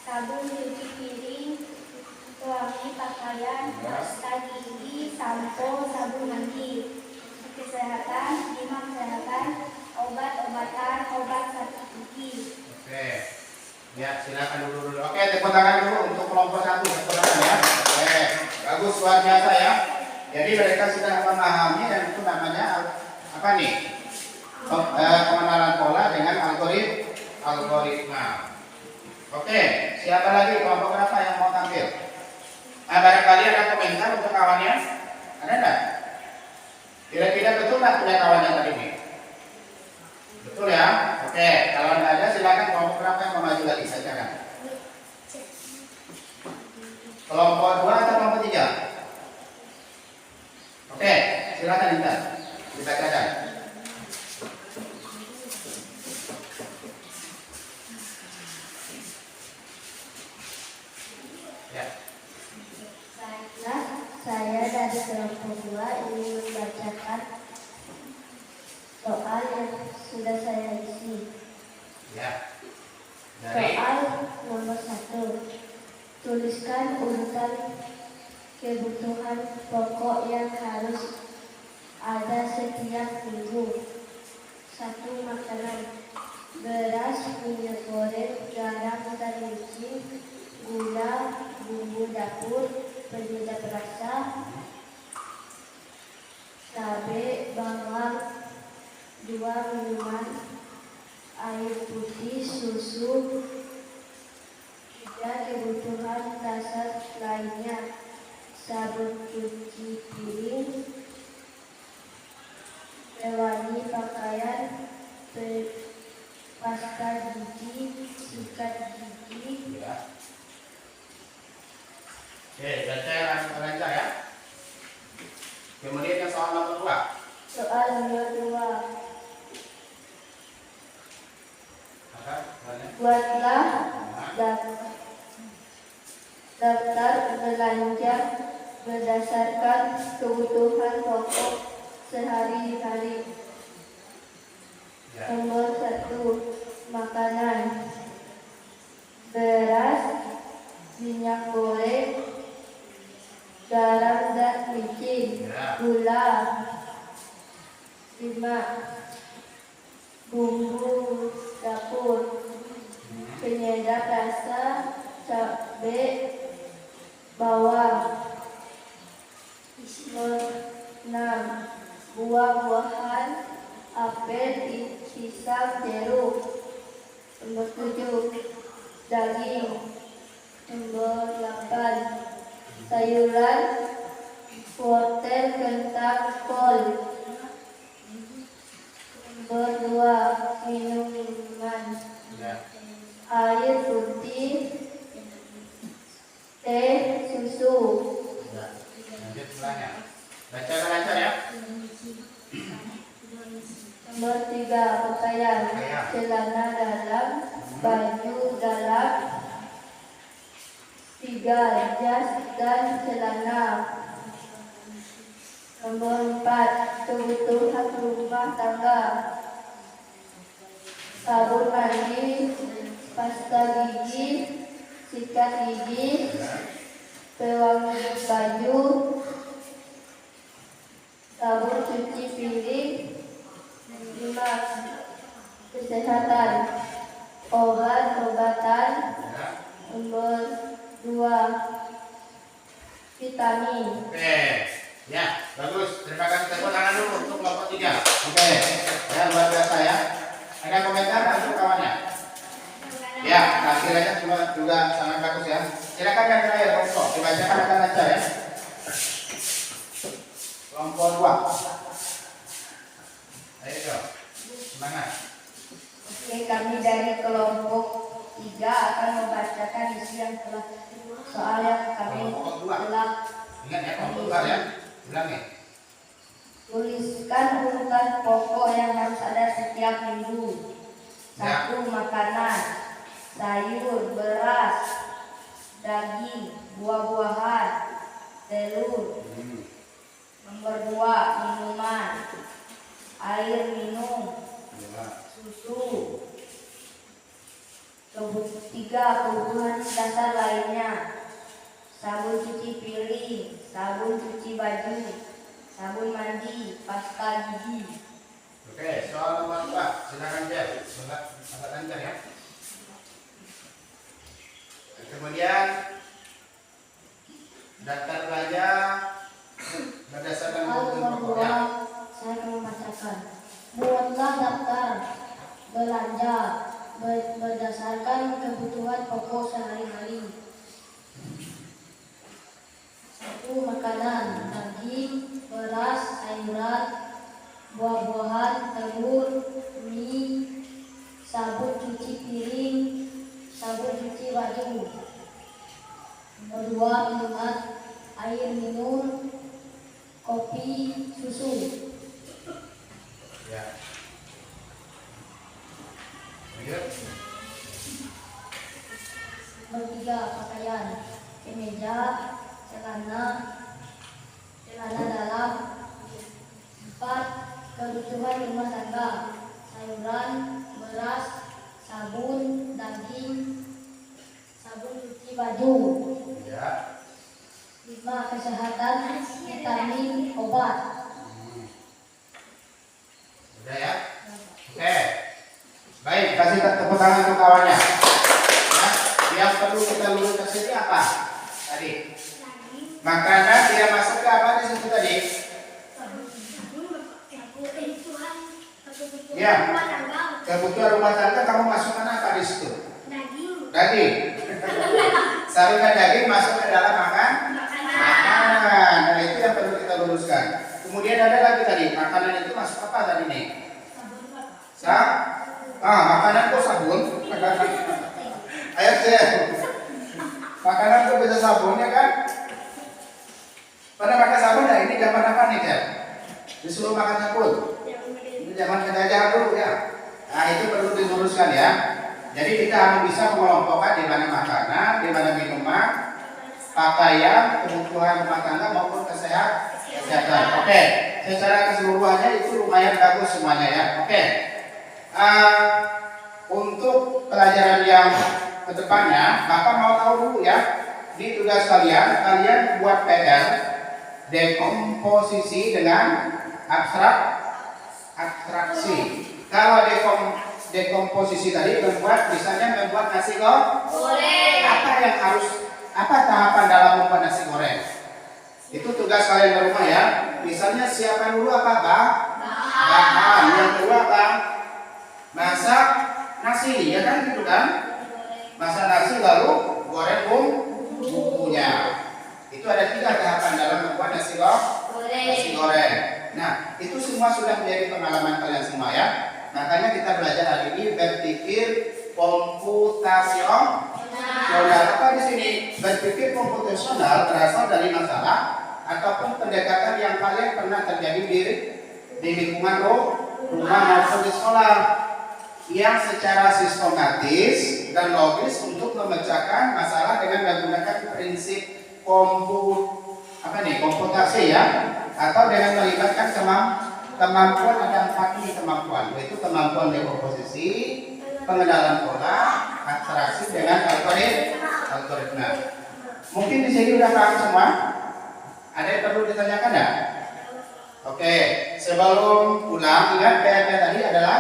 sabun cuci piring, pewangi pakaian, pasta gigi, sampo, sabun mandi. Kesehatan, 5 kesehatan, obat-obatan, obat sakit gigi. Oke. Ya, silakan dulu. Oke, tepuk tangan dulu untuk kelompok 1. Tepuk tangan ya. Oke, bagus, luar biasa ya. Jadi mereka sudah memahami dan itu namanya apa nih? Pengenalan pola dengan algoritma. Oke, siapa lagi kelompok berapa yang mau tampil? Barangkali ada komentar untuk kawannya? Ada enggak? Kira-kira betul nggak punya kawannya tadi ini? Betul ya? Oke, kalau nggak ada silakan kelompok berapa yang mau maju lagi saja kan? Kelompok 2 atau kelompok 3? Oke, silakan Intan. Dibacakan. Ya. Baiklah, saya dari kelompok 2 ingin membacakan soal yang sudah saya isi. Ya. Dari Soal nomor 1. Tuliskan urutan kebutuhan pokok yang harus ada setiap minggu. 1 makanan, beras, minyak goreng, garam dan micin, gula, bumbu dapur, penyedap rasa, cabai, bawang, 2 minuman, air putih, susu. 3 kebutuhan dasar lainnya, sabun cuci piring, pewangi pakaian, pasta gigi, sikat gigi. ya. Oke, dan saya langsung lanjut ya. Kemudian yang soal nomor 2. Soal nomor 2. Apa? Soalnya? Buatlah daftar belanja berdasarkan kebutuhan pokok sehari-hari. Ya. Nomor 1, makanan, beras, minyak goreng, garam dan micin, Ya. gula. 5 bumbu dapur, penyedap rasa, cabai, bawang. 6 buah-buahan, apel, pisang, jeruk. Nomor 7 daging. Nomor 8 sayuran, wortel, kentang, kol. Nomor 2 minuman, Ya. air putih, teh, susu. Ya. Lanjut mulanya. Baca lancar ya. Nomor 3, pakaian. Celana dalam, baju dalam. 3, jas dan celana. Nomor 4, kebutuhan rumah tangga. Sabun mandi, pasta gigi, sikat gigi, pewangi baju, sabun cuci piring. 5, kesehatan, obat-obatan. Nomor 2, vitamin. Oke, ya bagus. Terima kasih. Tepuk tangan dulu untuk kelompok 3. Oke, ya luar biasa ya. Ada komentar untuk kawannya? Ya, tampilannya juga sangat bagus ya. Silakan yang terakhir kelompok dibacakan akan lancar ya. Kelompok 2. Ayo, semangat. Oke, kami dari kelompok 3 akan membacakan isi yang telah soal yang kami Kelompok 2. telah Ingat ya, kelompok 2 ya. Ulang ya. tuliskan urutan pokok yang harus ada setiap minggu. 1, makanan, sayur, beras, daging, buah-buahan, telur. Nomor 2, minuman, air minum, susu. 3, kebutuhan dasar lainnya, sabun cuci piring, sabun cuci baju, sabun mandi, pasta gigi. Oke, soal nomor 4. Silakan Jel. Agak lancar ya. Kemudian daftar belanja berdasarkan Soal kebutuhan nomor pokoknya. 2, saya akan membacakan. Buatlah daftar belanja berdasarkan kebutuhan pokok sehari-hari. 1, makanan, daging, beras, sayuran, buah-buahan, telur, mie, sabun cuci piring, sabun cuci baju. Nomor 2, minuman, air minum, kopi, susu. Ya. Lanjut. Nomor 3, pakaian, kemeja, celana dalam. 4, kebutuhan rumah tangga, sayuran, beras, sabun, daging, sabun cuci baju. Ya. 5, kesehatan, vitamin, obat. Sudah ya? Oke. Baik, kasih tepuk tangan untuk kawannya. Ya, yang perlu kita luruskan sini apa? Tadi. Makanan tidak masuk ke apa di situ tadi? Ya. Kebutuhan rumah tangga kamu masukkan apa di situ? Daging. Seharusnya daging masuk ke dalam makanan. Nah, itu yang perlu kita luruskan. Kemudian ada lagi tadi, makanan itu masuk apa tadi nih? Makanan kok sabun? Ayo cek. Makanan kok bisa sabun ya kan? Pada pakai sabun, nah ini zaman apa nih cek? Disuruh makan sabun. Ini zaman penjajahan dulu ya. Nah itu perlu diluruskan ya. Jadi kita harus bisa mengelompokkan di mana makanan, di mana minuman, pakaian, kebutuhan rumah tangga maupun kesehatan. Oke, secara keseluruhannya itu lumayan bagus semuanya ya. Oke. Untuk pelajaran yang kedepannya, Bapak mau tahu dulu ya. Ini tugas kalian buat PR dekomposisi dengan abstraksi. Kalau dekomposisi tadi misalnya membuat nasi goreng. Apa tahapan dalam membuat nasi goreng? Itu tugas kalian di rumah ya. Misalnya siapkan dulu apa, Bang? Bahan. Yang kedua apa? Masak nasi, ya kan gitu kan? Masak nasi lalu goreng bumbunya. Itu ada 3 tahapan dalam membuat nasi goreng. Nah, itu semua sudah menjadi pengalaman kalian semua ya. Makanya kita belajar hari ini berpikir komputasional. Apa di sini? Berpikir komputasional berasal dari masalah ataupun pendekatan yang kalian pernah terjadi di lingkungan rumah maupun di sekolah, yang secara sistematis dan logis untuk memecahkan masalah dengan menggunakan prinsip komputasi ya, atau dengan melibatkan kemampuan, ada 4 kemampuan, yaitu kemampuan dekomposisi, pengenalan pola, abstraksi dengan algoritma. Mungkin di sini udah paham semua? Ada yang perlu ditanyakan enggak? Oke, sebelum pulang ingat PR-nya tadi adalah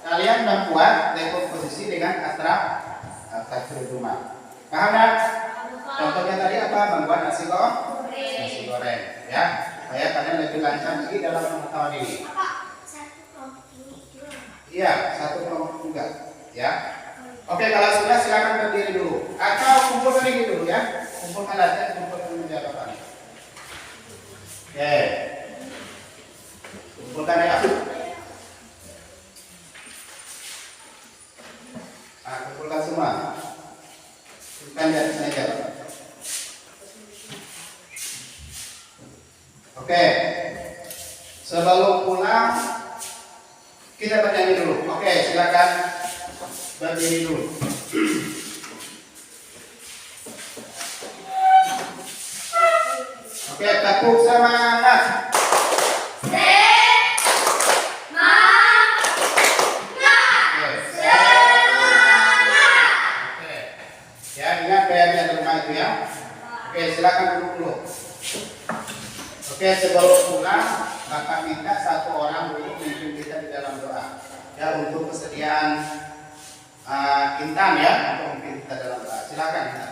kalian membuat dekomposisi dengan abstraksi rumah. Paham enggak? Contohnya tadi apa? Membuat nasi goreng, ya. Supaya kalian lebih lancar lagi dalam pengetahuan ini. Satu kelompok ini juga. Iya, satu kelompok juga, ya. Oke, kalau sudah silakan berdiri dulu. Atau kumpulkan ini dulu ya. Kumpulkan aja, kumpulkan meja Bapak. Oke. Kumpulkan ya. Kumpulkan semua. Kumpulkan di atas meja Bapak. Oke. Sebelum pulang kita bernyanyi dulu. Oke, silakan berdiri dulu. Oke, tepuk semangat. Ya, ingat PR-nya di rumah itu ya. Oke, silakan duduk dulu. Oke, sebelum pulang, Bapak minta satu orang dulu memimpin kita di dalam doa. Ya, untuk kesediaan Intan ya, untuk memimpin kita dalam doa. Silakan Intan.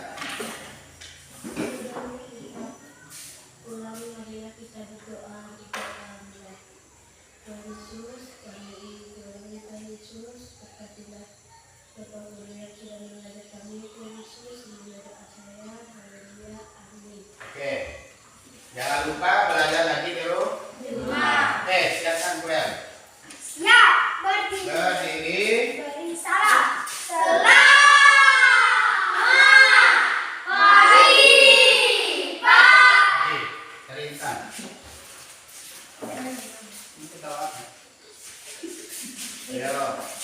Ulang marilah kita berdoa di dalam Tuhan Yesus, Tuhan Yesus, berkatilah Bapak Guru yang sudah mengajar kami, Tuhan Yesus, mendengar doa saya, haleluya, amin. Oke, jangan lupa belajar lagi dulu. Oke, silakan Gwen. Siap, berdiri. Berdiri. Beri salam. Selamat pagi, Pak. Dari Intan. Ini ketawa. Ayo.